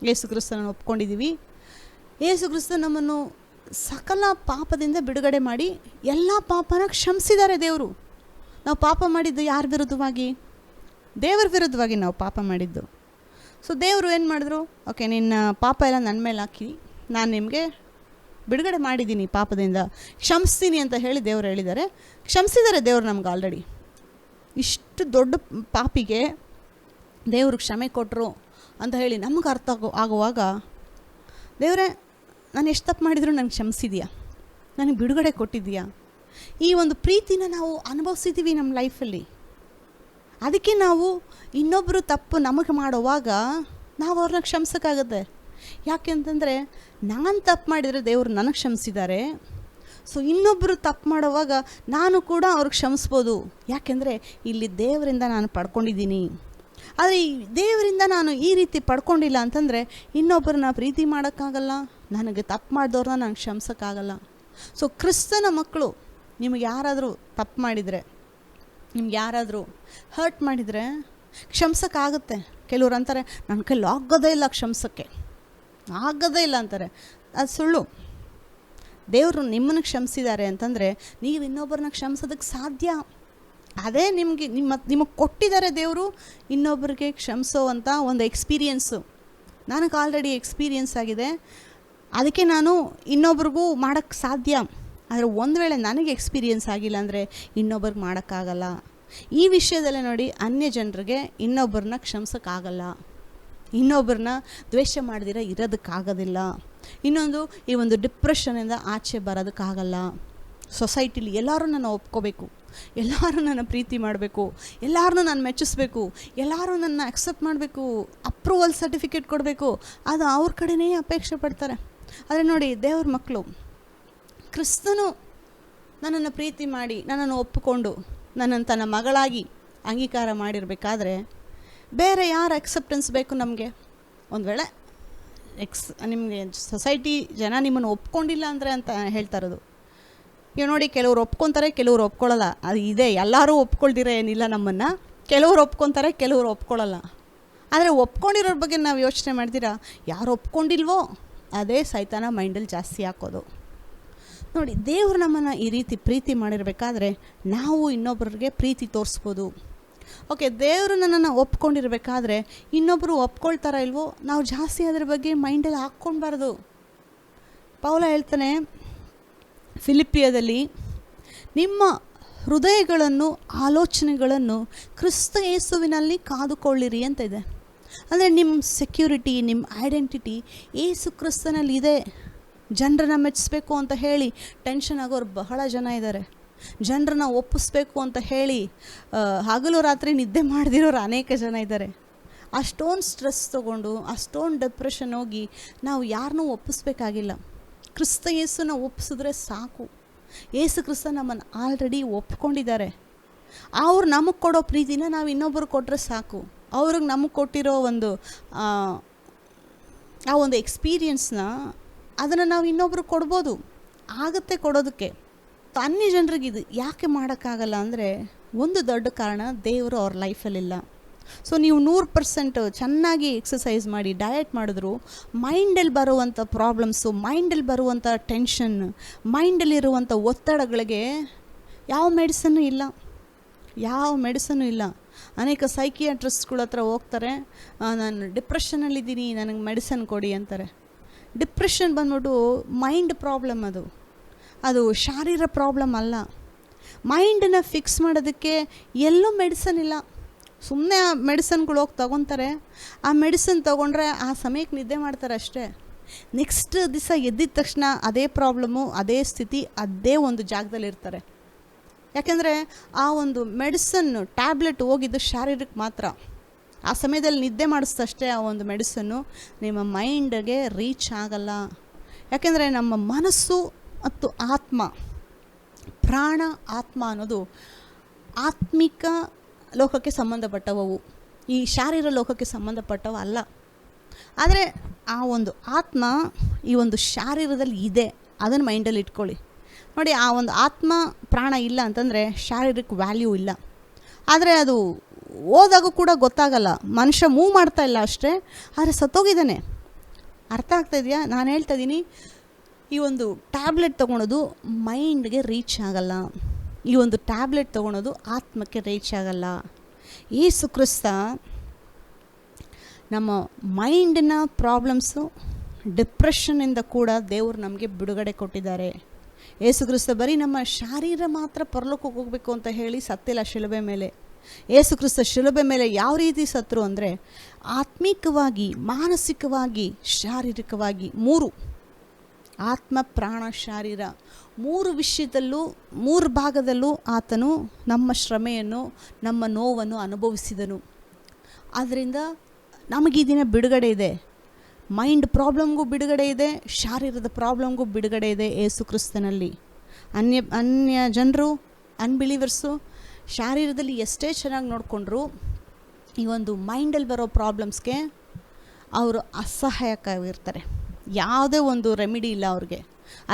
S1: ಯೇಸು ಕ್ರಿಸ್ತನ ಒಪ್ಕೊಂಡಿದ್ದೀವಿ. ಯೇಸು ಕ್ರಿಸ್ತ ನಮ್ಮನ್ನು ಸಕಲ ಪಾಪದಿಂದ ಬಿಡುಗಡೆ ಮಾಡಿ ಎಲ್ಲ ಪಾಪನ ಕ್ಷಮಿಸಿದ್ದಾರೆ ದೇವರು. ನಾವು ಪಾಪ ಮಾಡಿದ್ದು ಯಾರ ವಿರುದ್ಧವಾಗಿ? ದೇವರ ವಿರುದ್ಧವಾಗಿ ನಾವು ಪಾಪ ಮಾಡಿದ್ದು. ಸೊ ದೇವರು ಏನು ಮಾಡಿದ್ರು? ಓಕೆ, ನಿನ್ನ ಪಾಪ ಎಲ್ಲ ನನ್ನ ಮೇಲೆ ಹಾಕಿ ನಾನು ನಿಮಗೆ ಬಿಡುಗಡೆ ಮಾಡಿದ್ದೀನಿ, ಪಾಪದಿಂದ ಕ್ಷಮಿಸ್ತೀನಿ ಅಂತ ಹೇಳಿ ದೇವರು ಹೇಳಿದ್ದಾರೆ. ಕ್ಷಮಿಸಿದ್ದಾರೆ ದೇವರು ನಮ್ಗೆ ಆಲ್ರೆಡಿ. ಇಷ್ಟು ದೊಡ್ಡ ಪಾಪಿಗೆ ದೇವರು ಕ್ಷಮೆ ಕೊಟ್ಟರು ಅಂತ ಹೇಳಿ ನಮ್ಗೆ ಅರ್ಥ ಆಗುವಾಗ, ದೇವರೇ ನಾನು ಎಷ್ಟು ತಪ್ಪು ಮಾಡಿದ್ರು ನನಗೆ ಕ್ಷಮಿಸಿದೆಯಾ, ನನಗೆ ಬಿಡುಗಡೆ ಕೊಟ್ಟಿದ್ದೀಯಾ? ಈ ಒಂದು ಪ್ರೀತಿನ ನಾವು ಅನುಭವಿಸಿದ್ದೀವಿ ನಮ್ಮ ಲೈಫಲ್ಲಿ. ಅದಕ್ಕೆ ನಾವು ಇನ್ನೊಬ್ಬರು ತಪ್ಪು ನಮಗೆ ಮಾಡುವಾಗ ನಾವು ಅವ್ರನ್ನ ಕ್ಷಮಿಸೋಕ್ಕಾಗತ್ತೆ. ಯಾಕೆ ಅಂತಂದರೆ, ನಾನು ತಪ್ಪು ಮಾಡಿದರೆ ದೇವರು ನನಗೆ ಕ್ಷಮಿಸಿದ್ದಾರೆ. ಸೊ ಇನ್ನೊಬ್ಬರು ತಪ್ಪು ಮಾಡುವಾಗ ನಾನು ಕೂಡ ಅವ್ರಿಗೆ ಕ್ಷಮಿಸ್ಬೋದು. ಯಾಕೆಂದರೆ ಇಲ್ಲಿ ದೇವರಿಂದ ನಾನು ಪಡ್ಕೊಂಡಿದ್ದೀನಿ. ಆದರೆ ಈ ದೇವರಿಂದ ನಾನು ಈ ರೀತಿ ಪಡ್ಕೊಂಡಿಲ್ಲ ಅಂತಂದರೆ ಇನ್ನೊಬ್ಬರನ್ನ ಪ್ರೀತಿ ಮಾಡೋಕ್ಕಾಗಲ್ಲ, ನನಗೆ ತಪ್ಪು ಮಾಡಿದವ್ರನ್ನ ನಾನು ಕ್ಷಮಿಸೋಕ್ಕಾಗಲ್ಲ. ಸೊ ಕ್ರಿಸ್ತನ ಮಕ್ಕಳು, ನಿಮಗೆ ಯಾರಾದರೂ ತಪ್ಪು ಮಾಡಿದರೆ, ನಿಮ್ಗೆ ಯಾರಾದರೂ ಹರ್ಟ್ ಮಾಡಿದರೆ ಕ್ಷಮಿಸೋಕ್ಕಾಗುತ್ತೆ. ಕೆಲವ್ರು ಅಂತಾರೆ ನನ್ನ ಕೈಲಿ ಆಗೋದೇ ಇಲ್ಲ ಕ್ಷಮಿಸೋಕ್ಕೆ, ಆಗೋದೇ ಇಲ್ಲ ಅಂತಾರೆ. ಅದು ಸುಳ್ಳು. ದೇವರು ನಿಮ್ಮನ್ನು ಕ್ಷಮಿಸಿದ್ದಾರೆ ಅಂತಂದರೆ ನೀವು ಇನ್ನೊಬ್ಬರನ್ನ ಕ್ಷಮಿಸೋದಕ್ಕೆ ಸಾಧ್ಯ. ಅದೇ ನಿಮಗೆ ಕೊಟ್ಟಿದ್ದಾರೆ ದೇವರು, ಇನ್ನೊಬ್ಬರಿಗೆ ಕ್ಷಮಿಸೋವಂಥ ಒಂದು ಎಕ್ಸ್ಪೀರಿಯೆನ್ಸು. ನನಗೆ ಆಲ್ರೆಡಿ ಎಕ್ಸ್ಪೀರಿಯೆನ್ಸ್ ಆಗಿದೆ, ಅದಕ್ಕೆ ನಾನು ಇನ್ನೊಬ್ರಿಗೂ ಮಾಡೋಕ್ಕೆ ಸಾಧ್ಯ. ಆದರೆ ಒಂದು ವೇಳೆ ನನಗೆ ಎಕ್ಸ್ಪೀರಿಯೆನ್ಸ್ ಆಗಿಲ್ಲ ಅಂದರೆ ಇನ್ನೊಬ್ರಿಗೆ ಮಾಡೋಕ್ಕಾಗಲ್ಲ. ಈ ವಿಷಯದಲ್ಲೇ ನೋಡಿ, ಅನ್ಯ ಜನರಿಗೆ ಇನ್ನೊಬ್ಬರನ್ನ ಕ್ಷಮಿಸೋಕ್ಕಾಗಲ್ಲ, ಇನ್ನೊಬ್ಬರನ್ನ ದ್ವೇಷ ಮಾಡ್ದಿರ ಇರೋದಕ್ಕಾಗೋದಿಲ್ಲ. ಇನ್ನೊಂದು, ಈ ಒಂದು ಡಿಪ್ರೆಷನಿಂದ ಆಚೆ ಬರೋದಕ್ಕಾಗಲ್ಲ. ಸೊಸೈಟಿಲಿ ಎಲ್ಲರೂ ನನ್ನ ಒಪ್ಕೋಬೇಕು, ಎಲ್ಲರೂ ನನ್ನ ಪ್ರೀತಿ ಮಾಡಬೇಕು, ಎಲ್ಲರನ್ನೂ ನಾನು ಮೆಚ್ಚಿಸ್ಬೇಕು, ಎಲ್ಲರೂ ನನ್ನ ಅಕ್ಸೆಪ್ಟ್ ಮಾಡಬೇಕು, ಅಪ್ರೂವಲ್ ಸರ್ಟಿಫಿಕೇಟ್ ಕೊಡಬೇಕು, ಅದು ಅವ್ರ ಕಡೆನೇ ಅಪೇಕ್ಷೆ ಪಡ್ತಾರೆ. ಆದರೆ ನೋಡಿ, ದೇವ್ರ ಮಕ್ಕಳು, ಕ್ರಿಸ್ತನು ನನ್ನನ್ನು ಪ್ರೀತಿ ಮಾಡಿ ನನ್ನನ್ನು ಒಪ್ಪಿಕೊಂಡು ನನ್ನನ್ನು ತನ್ನ ಮಗಳಾಗಿ ಅಂಗೀಕಾರ ಮಾಡಿರಬೇಕಾದ್ರೆ ಬೇರೆ ಯಾರು ಅಕ್ಸೆಪ್ಟೆನ್ಸ್ ಬೇಕು ನಮಗೆ? ಒಂದು ವೇಳೆ ನಿಮಗೆ ಸೊಸೈಟಿ ಜನ ನಿಮ್ಮನ್ನು ಒಪ್ಕೊಂಡಿಲ್ಲ ಅಂದರೆ ಅಂತ ಹೇಳ್ತಾ ಇರೋದು. ಈಗ ನೋಡಿ, ಕೆಲವ್ರು ಒಪ್ಕೊತಾರೆ, ಕೆಲವ್ರು ಒಪ್ಕೊಳ್ಳಲ್ಲ. ಅದು ಇದೆ, ಎಲ್ಲರೂ ಒಪ್ಕೊಳ್ದಿರ ಏನಿಲ್ಲ ನಮ್ಮನ್ನು. ಕೆಲವ್ರು ಒಪ್ಕೊತಾರೆ, ಕೆಲವ್ರು ಒಪ್ಕೊಳ್ಳಲ್ಲ. ಆದರೆ ಒಪ್ಕೊಂಡಿರೋರ ಬಗ್ಗೆ ನಾವು ಯೋಚನೆ ಮಾಡ್ತೀರಾ? ಯಾರು ಒಪ್ಕೊಂಡಿಲ್ವೋ ಅದೇ ಸೈತಾನ ಮೈಂಡಲ್ಲಿ ಜಾಸ್ತಿ ಹಾಕೋದು. ನೋಡಿ, ದೇವರು ನಮ್ಮನ್ನು ಈ ರೀತಿ ಪ್ರೀತಿ ಮಾಡಿರಬೇಕಾದ್ರೆ ನಾವು ಇನ್ನೊಬ್ಬರಿಗೆ ಪ್ರೀತಿ ತೋರಿಸ್ಬೋದು. ಓಕೆ, ದೇವರು ನನ್ನನ್ನು ಒಪ್ಕೊಂಡಿರಬೇಕಾದ್ರೆ ಇನ್ನೊಬ್ಬರು ಒಪ್ಕೊಳ್ತಾರ ಇಲ್ವೋ ನಾವು ಜಾಸ್ತಿ ಅದ್ರ ಬಗ್ಗೆ ಮೈಂಡಲ್ಲಿ ಹಾಕ್ಕೊಳ್ಬಾರ್ದು. ಪೌಲ ಹೇಳ್ತಾನೆ ಫಿಲಿಪ್ಪಿಯದಲ್ಲಿ, ನಿಮ್ಮ ಹೃದಯಗಳನ್ನು ಆಲೋಚನೆಗಳನ್ನು ಕ್ರಿಸ್ತ ಯೇಸುವಿನಲ್ಲಿ ಕಾದುಕೊಳ್ಳಿರಿ ಅಂತ ಇದೆ. ಅಂದರೆ ನಿಮ್ಮ ಸೆಕ್ಯೂರಿಟಿ, ನಿಮ್ಮ ಐಡೆಂಟಿಟಿ ಯೇಸು ಕ್ರಿಸ್ತನಲ್ಲಿದೆ. ಜನರನ್ನ ಮೆಚ್ಚಿಸ್ಬೇಕು ಅಂತ ಹೇಳಿ ಟೆನ್ಷನ್ ಆಗೋರು ಬಹಳ ಜನ ಇದ್ದಾರೆ. ಜನರನ್ನ ಒಪ್ಪಿಸ್ಬೇಕು ಅಂತ ಹೇಳಿ ಹಗಲು ರಾತ್ರಿ ನಿದ್ದೆ ಮಾಡದಿರೋರು ಅನೇಕ ಜನ ಇದ್ದಾರೆ. ಅಷ್ಟೊಂದು ಸ್ಟ್ರೆಸ್ ತೊಗೊಂಡು, ಅಷ್ಟೊಂದು ಡಿಪ್ರೆಷನ್ ಹೋಗಿ ನಾವು ಯಾರನ್ನೂ ಒಪ್ಪಿಸ್ಬೇಕಾಗಿಲ್ಲ. ಕ್ರಿಸ್ತ ಯೇಸುನ ಒಪ್ಪಿಸಿದ್ರೆ ಸಾಕು. ಯೇಸು ಕ್ರಿಸ್ತ ನಮ್ಮನ್ನು ಆಲ್ರೆಡಿ ಒಪ್ಕೊಂಡಿದ್ದಾರೆ. ಅವ್ರು ನಮಗೆ ಕೊಡೋ ಪ್ರೀತಿನ ನಾವು ಇನ್ನೊಬ್ಬರು ಕೊಟ್ಟರೆ ಸಾಕು. ಅವ್ರಿಗೆ ನಮಗೆ ಕೊಟ್ಟಿರೋ ಆ ಒಂದು ಎಕ್ಸ್ಪೀರಿಯನ್ಸ್ನ ಅದನ್ನು ನಾವು ಇನ್ನೊಬ್ರು ಕೊಡ್ಬೋದು, ಆಗುತ್ತೆ ಕೊಡೋದಕ್ಕೆ. ಅನ್ಯ ಜನರಿಗೆ ಇದು ಯಾಕೆ ಮಾಡೋಕ್ಕಾಗಲ್ಲ ಅಂದರೆ ಒಂದು ದೊಡ್ಡ ಕಾರಣ, ದೇವರು ಅವ್ರ ಲೈಫಲ್ಲಿಲ್ಲ. ಸೊ ನೀವು 100% ಚೆನ್ನಾಗಿ ಎಕ್ಸಸೈಸ್ ಮಾಡಿ ಡಯಟ್ ಮಾಡಿದ್ರು ಮೈಂಡಲ್ಲಿ ಬರುವಂಥ ಪ್ರಾಬ್ಲಮ್ಸು, ಮೈಂಡಲ್ಲಿ ಬರುವಂಥ ಟೆನ್ಷನ್, ಮೈಂಡಲ್ಲಿರುವಂಥ ಒತ್ತಡಗಳಿಗೆ ಯಾವ ಮೆಡಿಸನ್ನು ಇಲ್ಲ. ಅನೇಕ ಸೈಕಿಯಾಟ್ರಿಸ್ಟ್ಗಳ ಹತ್ರ ಹೋಗ್ತಾರೆ, ನಾನು ಡಿಪ್ರೆಷನಲ್ಲಿದ್ದೀನಿ, ನನಗೆ ಮೆಡಿಸನ್ ಕೊಡಿ ಅಂತಾರೆ. ಡಿಪ್ರೆಷನ್ ಬಂದ್ಬಿಟ್ಟು ಮೈಂಡ್ ಪ್ರಾಬ್ಲಮ್, ಅದು ಶಾರೀರ ಪ್ರಾಬ್ಲಮ್ ಅಲ್ಲ. ಮೈಂಡನ್ನ ಫಿಕ್ಸ್ ಮಾಡೋದಕ್ಕೆ ಎಲ್ಲೂ ಮೆಡಿಸನ್ ಇಲ್ಲ. ಸುಮ್ಮನೆ ಆ ಮೆಡಿಸನ್ಗಳು ಹೋಗಿ ತೊಗೊತಾರೆ. ಆ ಮೆಡಿಸನ್ ತೊಗೊಂಡ್ರೆ ಆ ಸಮಯಕ್ಕೆ ನಿದ್ದೆ ಮಾಡ್ತಾರೆ ಅಷ್ಟೇ. ನೆಕ್ಸ್ಟ್ ದಿವಸ ಎದ್ದಿದ ತಕ್ಷಣ ಅದೇ ಪ್ರಾಬ್ಲಮ್ಮು, ಅದೇ ಸ್ಥಿತಿ, ಅದೇ ಒಂದು ಜಾಗದಲ್ಲಿರ್ತಾರೆ. ಯಾಕೆಂದರೆ ಆ ಒಂದು ಮೆಡಿಸನ್ನು ಟ್ಯಾಬ್ಲೆಟ್ ಹೋಗಿದ್ದು ಶಾರೀರಕ್ಕೆ ಮಾತ್ರ. ಆ ಸಮಯದಲ್ಲಿ ನಿದ್ದೆ ಮಾಡಿಸ್ತಷ್ಟೇ ಆ ಒಂದು ಮೆಡಿಸನ್ನು ನಿಮ್ಮ ಮೈಂಡ್ಗೆ ರೀಚ್ ಆಗಲ್ಲ. ಯಾಕೆಂದರೆ ನಮ್ಮ ಮನಸ್ಸು ಮತ್ತು ಆತ್ಮ, ಪ್ರಾಣ, ಆತ್ಮ ಅನ್ನೋದು ಆತ್ಮಿಕ ಲೋಕಕ್ಕೆ ಸಂಬಂಧಪಟ್ಟವು, ಈ ಶಾರೀರ ಲೋಕಕ್ಕೆ ಸಂಬಂಧಪಟ್ಟವು ಅಲ್ಲ. ಆದರೆ ಆ ಒಂದು ಆತ್ಮ ಈ ಒಂದು ಶಾರೀರದಲ್ಲಿ ಇದೆ, ಅದನ್ನು ಮೈಂಡಲ್ಲಿ ಇಟ್ಕೊಳ್ಳಿ. ನೋಡಿ, ಆ ಒಂದು ಆತ್ಮ ಪ್ರಾಣ ಇಲ್ಲ ಅಂತಂದರೆ ಶಾರೀರಕ್ಕೆ ವ್ಯಾಲ್ಯೂ ಇಲ್ಲ. ಆದರೆ ಅದು ಹೋದಾಗೂ ಕೂಡ ಗೊತ್ತಾಗಲ್ಲ, ಮನುಷ್ಯ ಮೂವ್ ಮಾಡ್ತಾ ಇಲ್ಲ ಅಷ್ಟೇ, ಆದರೆ ಸತ್ತೋಗಿದ್ದಾನೆ. ಅರ್ಥ ಆಗ್ತಾ ಇದೆಯಾ ನಾನು ಹೇಳ್ತಾ ಇದ್ದೀನಿ? ಈ ಒಂದು ಟ್ಯಾಬ್ಲೆಟ್ ತೊಗೊಳೋದು ಮೈಂಡ್ಗೆ ರೀಚ್ ಆಗಲ್ಲ, ಈ ಒಂದು ಟ್ಯಾಬ್ಲೆಟ್ ತೊಗೊಳೋದು ಆತ್ಮಕ್ಕೆ ರೀಚ್ ಆಗಲ್ಲ. ಯೇಸು ಕ್ರಿಸ್ತ ನಮ್ಮ ಮೈಂಡಿನ ಪ್ರಾಬ್ಲಮ್ಸು, ಡಿಪ್ರೆಷನ್ನಿಂದ ಕೂಡ ದೇವರು ನಮಗೆ ಬಿಡುಗಡೆ ಕೊಟ್ಟಿದ್ದಾರೆ. ಯೇಸು ಕ್ರಿಸ್ತ ಬರೀ ನಮ್ಮ ಶಾರೀರ ಮಾತ್ರ ಪರಲೋಕಕ್ಕೆ ಹೋಗಬೇಕು ಅಂತ ಹೇಳಿ ಸತ್ತಿಲ್ಲ ಶಿಲುಬೆ ಮೇಲೆ. ಯೇಸು ಕ್ರಿಸ್ತ ಶಿಲುಬೆ ಮೇಲೆ ಯಾವ ರೀತಿ ಸತ್ತರು ಅಂದರೆ ಆತ್ಮಿಕವಾಗಿ, ಮಾನಸಿಕವಾಗಿ, ಶಾರೀರಿಕವಾಗಿ, 3 ಆತ್ಮ, ಪ್ರಾಣ, ಶಾರೀರ, 3 ವಿಷಯದಲ್ಲೂ 3 ಭಾಗದಲ್ಲೂ ಆತನು ನಮ್ಮ ಶ್ರಮೆಯನ್ನು, ನಮ್ಮ ನೋವನ್ನು ಅನುಭವಿಸಿದನು. ಆದ್ದರಿಂದ ನಮಗೀ ದಿನ ಬಿಡುಗಡೆ ಇದೆ. ಮೈಂಡ್ ಪ್ರಾಬ್ಲಮ್ಗೂ ಬಿಡುಗಡೆ ಇದೆ, ಶಾರೀರದ ಪ್ರಾಬ್ಲಮ್ಗೂ ಬಿಡುಗಡೆ ಇದೆ ಯೇಸು ಕ್ರಿಸ್ತನಲ್ಲಿ. ಅನ್ಯ ಜನರು, ಅನ್ಬಿಲೀವರ್ಸು ಶಾರೀರದಲ್ಲಿ ಎಷ್ಟೇ ಚೆನ್ನಾಗಿ ನೋಡಿಕೊಂಡ್ರು ಈ ಒಂದು ಮೈಂಡಲ್ಲಿ ಬರೋ ಪ್ರಾಬ್ಲಮ್ಸ್ಗೆ ಅವರು ಅಸಹಾಯಕವಾಗಿರ್ತಾರೆ. ಯಾವುದೇ ಒಂದು ರೆಮಿಡಿ ಇಲ್ಲ ಅವ್ರಿಗೆ.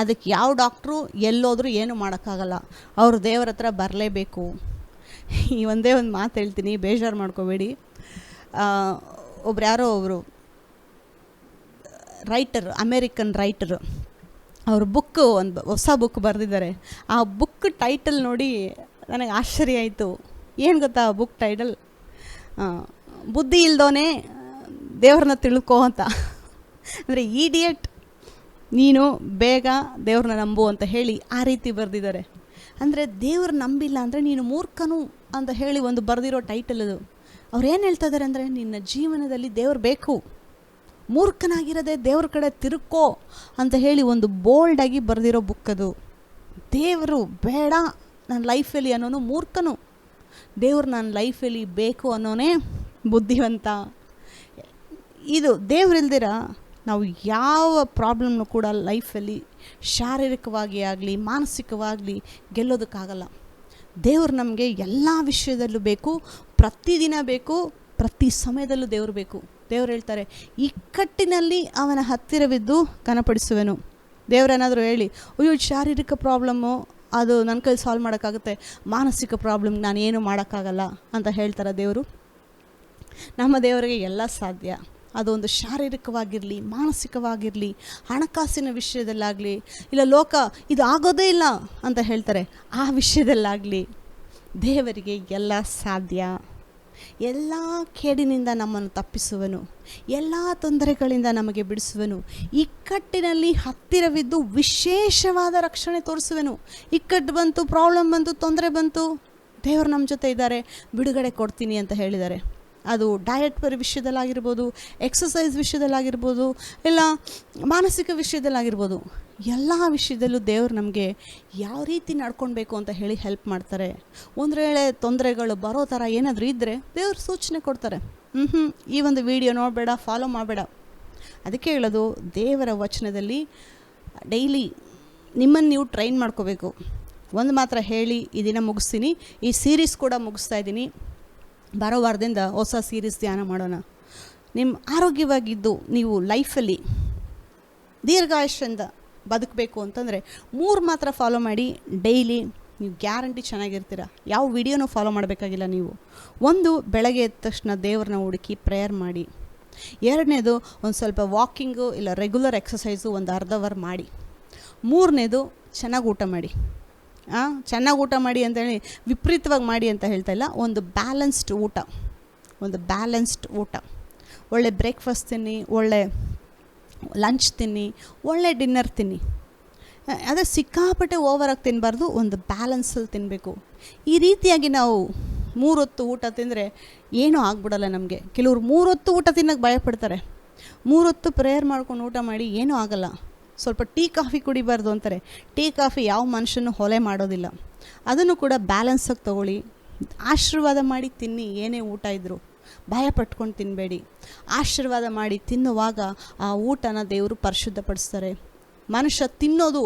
S1: ಅದಕ್ಕೆ ಯಾವ ಡಾಕ್ಟ್ರು ಎಲ್ಲೋದ್ರೂ ಏನು ಮಾಡೋಕ್ಕಾಗಲ್ಲ, ಅವರು ದೇವರ ಹತ್ರ ಬರಲೇಬೇಕು. ಈ ಒಂದೇ ಒಂದು ಮಾತು ಹೇಳ್ತೀನಿ, ಬೇಜಾರು ಮಾಡ್ಕೋಬೇಡಿ. ಒಬ್ಬರು ರೈಟರ್, ಅಮೇರಿಕನ್ ರೈಟರು, ಅವರು ಒಂದು ಹೊಸ ಬುಕ್ ಬರೆದಿದ್ದಾರೆ. ಆ ಬುಕ್ ಟೈಟಲ್ ನೋಡಿ ನನಗೆ ಆಶ್ಚರ್ಯ ಆಯಿತು. ಏನು ಗೊತ್ತಾ ಆ ಬುಕ್ ಟೈಟಲ್? ಬುದ್ಧಿ ಇಲ್ದೋನೆ ದೇವ್ರನ್ನ ತಿಳ್ಕೋ ಅಂತ. ಅಂದರೆ ಈಡಿಯಟ್, ನೀನು ಬೇಗ ದೇವ್ರನ್ನ ನಂಬು ಅಂತ ಹೇಳಿ ಆ ರೀತಿ ಬರೆದಿದ್ದಾರೆ. ಅಂದರೆ ದೇವ್ರು ನಂಬಿಲ್ಲ ಅಂದರೆ ನೀನು ಮೂರ್ಖನು ಅಂತ ಹೇಳಿ ಒಂದು ಬರೆದಿರೋ ಟೈಟಲ್ ಅದು. ಅವ್ರು ಏನು ಹೇಳ್ತಾ ಇದ್ದಾರೆ ಅಂದರೆ, ನಿನ್ನ ಜೀವನದಲ್ಲಿ ದೇವ್ರು ಬೇಕು, ಮೂರ್ಖನಾಗಿರೋದೆ ದೇವ್ರ ಕಡೆ ತಿರುಕೋ ಅಂತ ಹೇಳಿ ಒಂದು ಬೋಲ್ಡಾಗಿ ಬರೆದಿರೋ ಬುಕ್ ಅದು. ದೇವರು ಬೇಡ ನನ್ನ ಲೈಫಲ್ಲಿ ಅನ್ನೋನು ಮೂರ್ಖನು, ದೇವ್ರು ನನ್ನ ಲೈಫಲ್ಲಿ ಬೇಕು ಅನ್ನೋನೇ ಬುದ್ಧಿವಂತ. ಇದು ದೇವ್ರಿಲ್ದಿರ ನಾವು ಯಾವ ಪ್ರಾಬ್ಲಮ್ನು ಕೂಡ ಲೈಫಲ್ಲಿ ಶಾರೀರಿಕವಾಗಿ ಆಗಲಿ ಮಾನಸಿಕವಾಗಲಿ ಗೆಲ್ಲೋದಕ್ಕಾಗಲ್ಲ. ದೇವ್ರು ನಮಗೆ ಎಲ್ಲ ವಿಷಯದಲ್ಲೂ ಬೇಕು, ಪ್ರತಿದಿನ ಬೇಕು, ಪ್ರತಿ ಸಮಯದಲ್ಲೂ ದೇವ್ರು ಬೇಕು. ದೇವ್ರು ಹೇಳ್ತಾರೆ, ಇಕ್ಕಟ್ಟಿನಲ್ಲಿ ಅವನ ಹತ್ತಿರವಿದ್ದು ಘನಪಡಿಸುವೆನು. ದೇವ್ರೇನಾದರೂ ಹೇಳಿ, ಅಯ್ಯೋ ಶಾರೀರಿಕ ಪ್ರಾಬ್ಲಮ್ಮು ಅದು ನನ್ನ ಕೈಲಿ ಸಾಲ್ವ್ ಮಾಡೋಕ್ಕಾಗುತ್ತೆ, ಮಾನಸಿಕ ಪ್ರಾಬ್ಲಮ್ ನಾನು ಏನು ಮಾಡೋಕ್ಕಾಗಲ್ಲ ಅಂತ ಹೇಳ್ತಾರೆ ದೇವರು? ನಮ್ಮ ದೇವರಿಗೆ ಎಲ್ಲ ಸಾಧ್ಯ. ಅದೊಂದು ಶಾರೀರಿಕವಾಗಿರಲಿ ಮಾನಸಿಕವಾಗಿರಲಿ, ಹಣಕಾಸಿನ ವಿಷಯದಲ್ಲಾಗಲಿ, ಇಲ್ಲ ಲೋಕ ಇದು ಆಗೋದೇ ಇಲ್ಲ ಅಂತ ಹೇಳ್ತಾರೆ ಆ ವಿಷಯದಲ್ಲಾಗಲಿ, ದೇವರಿಗೆ ಎಲ್ಲ ಸಾಧ್ಯ. ಎಲ್ಲ ಕೇಡಿನಿಂದ ನಮ್ಮನ್ನು ತಪ್ಪಿಸುವನು, ಎಲ್ಲ ತೊಂದರೆಗಳಿಂದ ನಮಗೆ ಬಿಡಿಸುವನು, ಇಕ್ಕಟ್ಟಿನಲ್ಲಿ ಹತ್ತಿರವಿದ್ದು ವಿಶೇಷವಾದ ರಕ್ಷಣೆ ತೋರಿಸುವೆನು. ಇಕ್ಕಟ್ಟು ಬಂತು, ಪ್ರಾಬ್ಲಮ್ ಬಂತು, ತೊಂದರೆ ಬಂತು, ದೇವರು ನಮ್ಮ ಜೊತೆ ಇದ್ದಾರೆ, ಬಿಡುಗಡೆ ಕೊಡ್ತೀನಿ ಅಂತ ಹೇಳಿದ್ದಾರೆ. ಅದು ಡಯಟ್ ವಿಷಯದಲ್ಲಾಗಿರ್ಬೋದು, ಎಕ್ಸಸೈಸ್ ವಿಷಯದಲ್ಲಾಗಿರ್ಬೋದು, ಇಲ್ಲ ಮಾನಸಿಕ ವಿಷಯದಲ್ಲಾಗಿರ್ಬೋದು, ಎಲ್ಲ ವಿಷಯದಲ್ಲೂ ದೇವರು ನಮಗೆ ಯಾವ ರೀತಿ ನಡ್ಕೊಳ್ಬೇಕು ಅಂತ ಹೇಳಿ ಹೆಲ್ಪ್ ಮಾಡ್ತಾರೆ. ಒಂದು ವೇಳೆ ತೊಂದರೆಗಳು ಬರೋ ಥರ ಏನಾದರೂ ಇದ್ದರೆ ದೇವ್ರು ಸೂಚನೆ ಕೊಡ್ತಾರೆ. ಈ ಒಂದು ವಿಡಿಯೋ ನೋಡಬೇಡ, ಫಾಲೋ ಮಾಡಬೇಡ. ಅದಕ್ಕೆ ಹೇಳೋದು, ದೇವರ ವಚನದಲ್ಲಿ ಡೈಲಿ ನಿಮ್ಮನ್ನು ನೀವು ಟ್ರೈನ್ ಮಾಡ್ಕೋಬೇಕು. ಒಂದು ಮಾತ್ರ ಹೇಳಿ ಈ ದಿನ ಮುಗಿಸ್ತೀನಿ, ಈ ಸೀರೀಸ್ ಕೂಡ ಮುಗಿಸ್ತಾ ಇದ್ದೀನಿ. ಬರೋ ವಾರದಿಂದ ಹೊಸ ಸೀರೀಸ್ ಧ್ಯಾನ ಮಾಡೋಣ. ನಿಮ್ಮ ಆರೋಗ್ಯವಾಗಿದ್ದು ನೀವು ಲೈಫಲ್ಲಿ ದೀರ್ಘಾಯುಷ್ಯದಿಂದ ಬದುಕಬೇಕು ಅಂತಂದರೆ 3 ಮಾತ್ರ ಫಾಲೋ ಮಾಡಿ. ಡೈಲಿ ನೀವು ಗ್ಯಾರಂಟಿ ಚೆನ್ನಾಗಿರ್ತೀರ. ಯಾವ ವಿಡಿಯೋನೂ ಫಾಲೋ ಮಾಡಬೇಕಾಗಿಲ್ಲ ನೀವು. 1, ಬೆಳಗ್ಗೆ ಎದ್ದ ತಕ್ಷಣ ದೇವ್ರನ್ನ ಹುಡುಕಿ ಪ್ರೇಯರ್ ಮಾಡಿ. 2ನೇದು ಒಂದು ಸ್ವಲ್ಪ ವಾಕಿಂಗು ಇಲ್ಲ ರೆಗ್ಯುಲರ್ ಎಕ್ಸಸೈಸು ಒಂದು ಅರ್ಧ ಅವರ್ ಮಾಡಿ. 3ನೇದು ಚೆನ್ನಾಗಿ ಊಟ ಮಾಡಿ. ಚೆನ್ನಾಗಿ ಊಟ ಮಾಡಿ ಅಂತೇಳಿ ವಿಪರೀತವಾಗಿ ಮಾಡಿ ಅಂತ ಹೇಳ್ತಾ ಇಲ್ಲ, ಒಂದು ಬ್ಯಾಲೆನ್ಸ್ಡ್ ಊಟ. ಒಳ್ಳೆ ಬ್ರೇಕ್ಫಾಸ್ಟ್ ತಿನ್ನಿ, ಒಳ್ಳೆ ಲಂಚ್ ತಿನ್ನಿ, ಒಳ್ಳೆ ಡಿನ್ನರ್ ತಿನ್ನಿ. ಅದೇ ಸಿಕ್ಕಾಪಟ್ಟೆ ಓವರಾಗಿ ತಿನ್ನಬಾರ್ದು, ಒಂದು ಬ್ಯಾಲೆನ್ಸಲ್ಲಿ ತಿನ್ನಬೇಕು. ಈ ರೀತಿಯಾಗಿ ನಾವು 3 ಹೊತ್ತು ಊಟ ತಿಂದರೆ ಏನೂ ಆಗ್ಬಿಡಲ್ಲ ನಮಗೆ. ಕೆಲವರು 3 ಹೊತ್ತು ಊಟ ತಿನ್ನೋಕ್ಕೆ ಭಯಪಡ್ತಾರೆ. 3 ಹೊತ್ತು ಪ್ರೇಯರ್ ಮಾಡ್ಕೊಂಡು ಊಟ ಮಾಡಿ ಏನೂ ಆಗಲ್ಲ. ಸ್ವಲ್ಪ ಟೀ ಕಾಫಿ ಕುಡಿಬಾರ್ದು ಅಂತಾರೆ. ಟೀ ಕಾಫಿ ಯಾವ ಮನುಷ್ಯನೂ ಹೊಲೆ ಮಾಡೋದಿಲ್ಲ. ಅದನ್ನು ಕೂಡ ಬ್ಯಾಲೆನ್ಸಾಗಿ ತೊಗೊಳ್ಳಿ. ಆಶೀರ್ವಾದ ಮಾಡಿ ತಿನ್ನಿ. ಏನೇ ಊಟ ಇದ್ದರೂ ಭಯ ಪಟ್ಕೊಂಡು ತಿನ್ನಬೇಡಿ. ಆಶೀರ್ವಾದ ಮಾಡಿ ತಿನ್ನುವಾಗ ಆ ಊಟನ ದೇವರು ಪರಿಶುದ್ಧಪಡಿಸ್ತಾರೆ. ಮನುಷ್ಯ ತಿನ್ನೋದು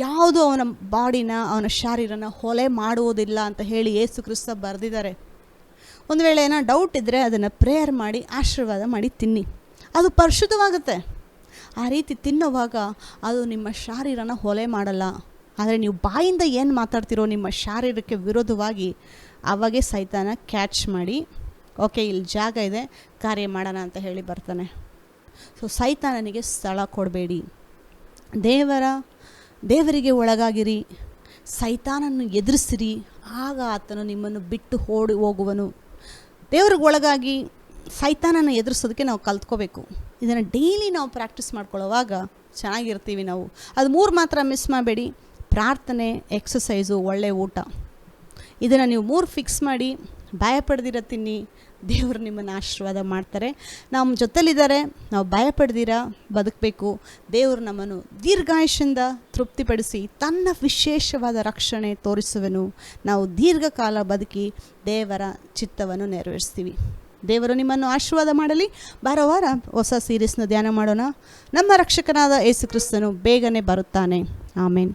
S1: ಯಾವುದು ಅವನ ಬಾಡಿನ, ಅವನ ಶರೀರನ ಹೊಲೆ ಮಾಡುವುದಿಲ್ಲ ಅಂತ ಹೇಳಿ ಯೇಸು ಕ್ರಿಸ್ತ ಬರೆದಿದ್ದಾರೆ. ಒಂದು ವೇಳೆ ಏನೋ ಡೌಟ್ ಇದ್ದರೆ ಅದನ್ನು ಪ್ರೇಯರ್ ಮಾಡಿ ಆಶೀರ್ವಾದ ಮಾಡಿ ತಿನ್ನಿ, ಅದು ಪರಿಶುದ್ಧವಾಗುತ್ತೆ. ಆ ರೀತಿ ತಿನ್ನುವಾಗ ಅದು ನಿಮ್ಮ ಶರೀರನ ಹೊಲೆ ಮಾಡಲ್ಲ. ಆದರೆ ನೀವು ಬಾಯಿಂದ ಏನು ಮಾತಾಡ್ತಿರೋ ನಿಮ್ಮ ಶಾರೀರಕ್ಕೆ ವಿರೋಧವಾಗಿ ಅವಾಗೇ ಸೈತಾನ ಕ್ಯಾಚ್ ಮಾಡಿ, ಓಕೆ ಇಲ್ಲಿ ಜಾಗ ಇದೆ, ಕಾರ್ಯ ಮಾಡೋಣ ಅಂತ ಹೇಳಿ ಬರ್ತಾನೆ. ಸೊ ಸೈತಾನನಿಗೆ ಸ್ಥಳ ಕೊಡಬೇಡಿ. ದೇವರಿಗೆ ಒಳಗಾಗಿರಿ, ಸೈತಾನನ್ನು ಎದುರಿಸಿರಿ, ಆಗ ಆತನು ನಿಮ್ಮನ್ನು ಬಿಟ್ಟು ಹೋಗುವನು. ದೇವ್ರಿಗೆ ಒಳಗಾಗಿ ಸೈತಾನನ ಎದುರಿಸೋದಕ್ಕೆ ನಾವು ಕಲ್ತ್ಕೋಬೇಕು. ಇದನ್ನು ಡೈಲಿ ನಾವು ಪ್ರಾಕ್ಟೀಸ್ ಮಾಡ್ಕೊಳ್ಳೋವಾಗ ಚೆನ್ನಾಗಿರ್ತೀವಿ ನಾವು. ಅದು 3 ಮಾತ್ರ ಮಿಸ್ ಮಾಡಬೇಡಿ. ಪ್ರಾರ್ಥನೆ, ಎಕ್ಸಸೈಸು, ಒಳ್ಳೆ ಊಟ, ಇದನ್ನು ನೀವು 3 ಫಿಕ್ಸ್ ಮಾಡಿ ಭಯಪಡ್ದಿರ ತಿನ್ನಿ. ದೇವರು ನಿಮ್ಮನ್ನು ಆಶೀರ್ವಾದ ಮಾಡ್ತಾರೆ. ನಮ್ಮ ಜೊತೆಲಿದ್ದಾರೆ, ನಾವು ಭಯಪಡ್ದಿರ ಬದುಕಬೇಕು. ದೇವರು ನಮ್ಮನ್ನು ದೀರ್ಘಾಯುಷ್ಯದಿಂದ ತೃಪ್ತಿಪಡಿಸಿ ತನ್ನ ವಿಶೇಷವಾದ ರಕ್ಷಣೆ ತೋರಿಸುವನು. ನಾವು ದೀರ್ಘಕಾಲ ಬದುಕಿ ದೇವರ ಚಿತ್ತವನ್ನು ನೆರವೇರಿಸ್ತೀವಿ. ದೇವರು ನಿಮ್ಮನ್ನು ಆಶೀರ್ವಾದ ಮಾಡಲಿ. ಬರೋ ವಾರ ಹೊಸ ಸೀರೀಸ್ನ ಧ್ಯಾನ ಮಾಡೋಣ. ನಮ್ಮ ರಕ್ಷಕನಾದ ಯೇಸು ಕ್ರಿಸ್ತನು ಬೇಗನೆ ಬರುತ್ತಾನೆ. ಆಮೇನ್.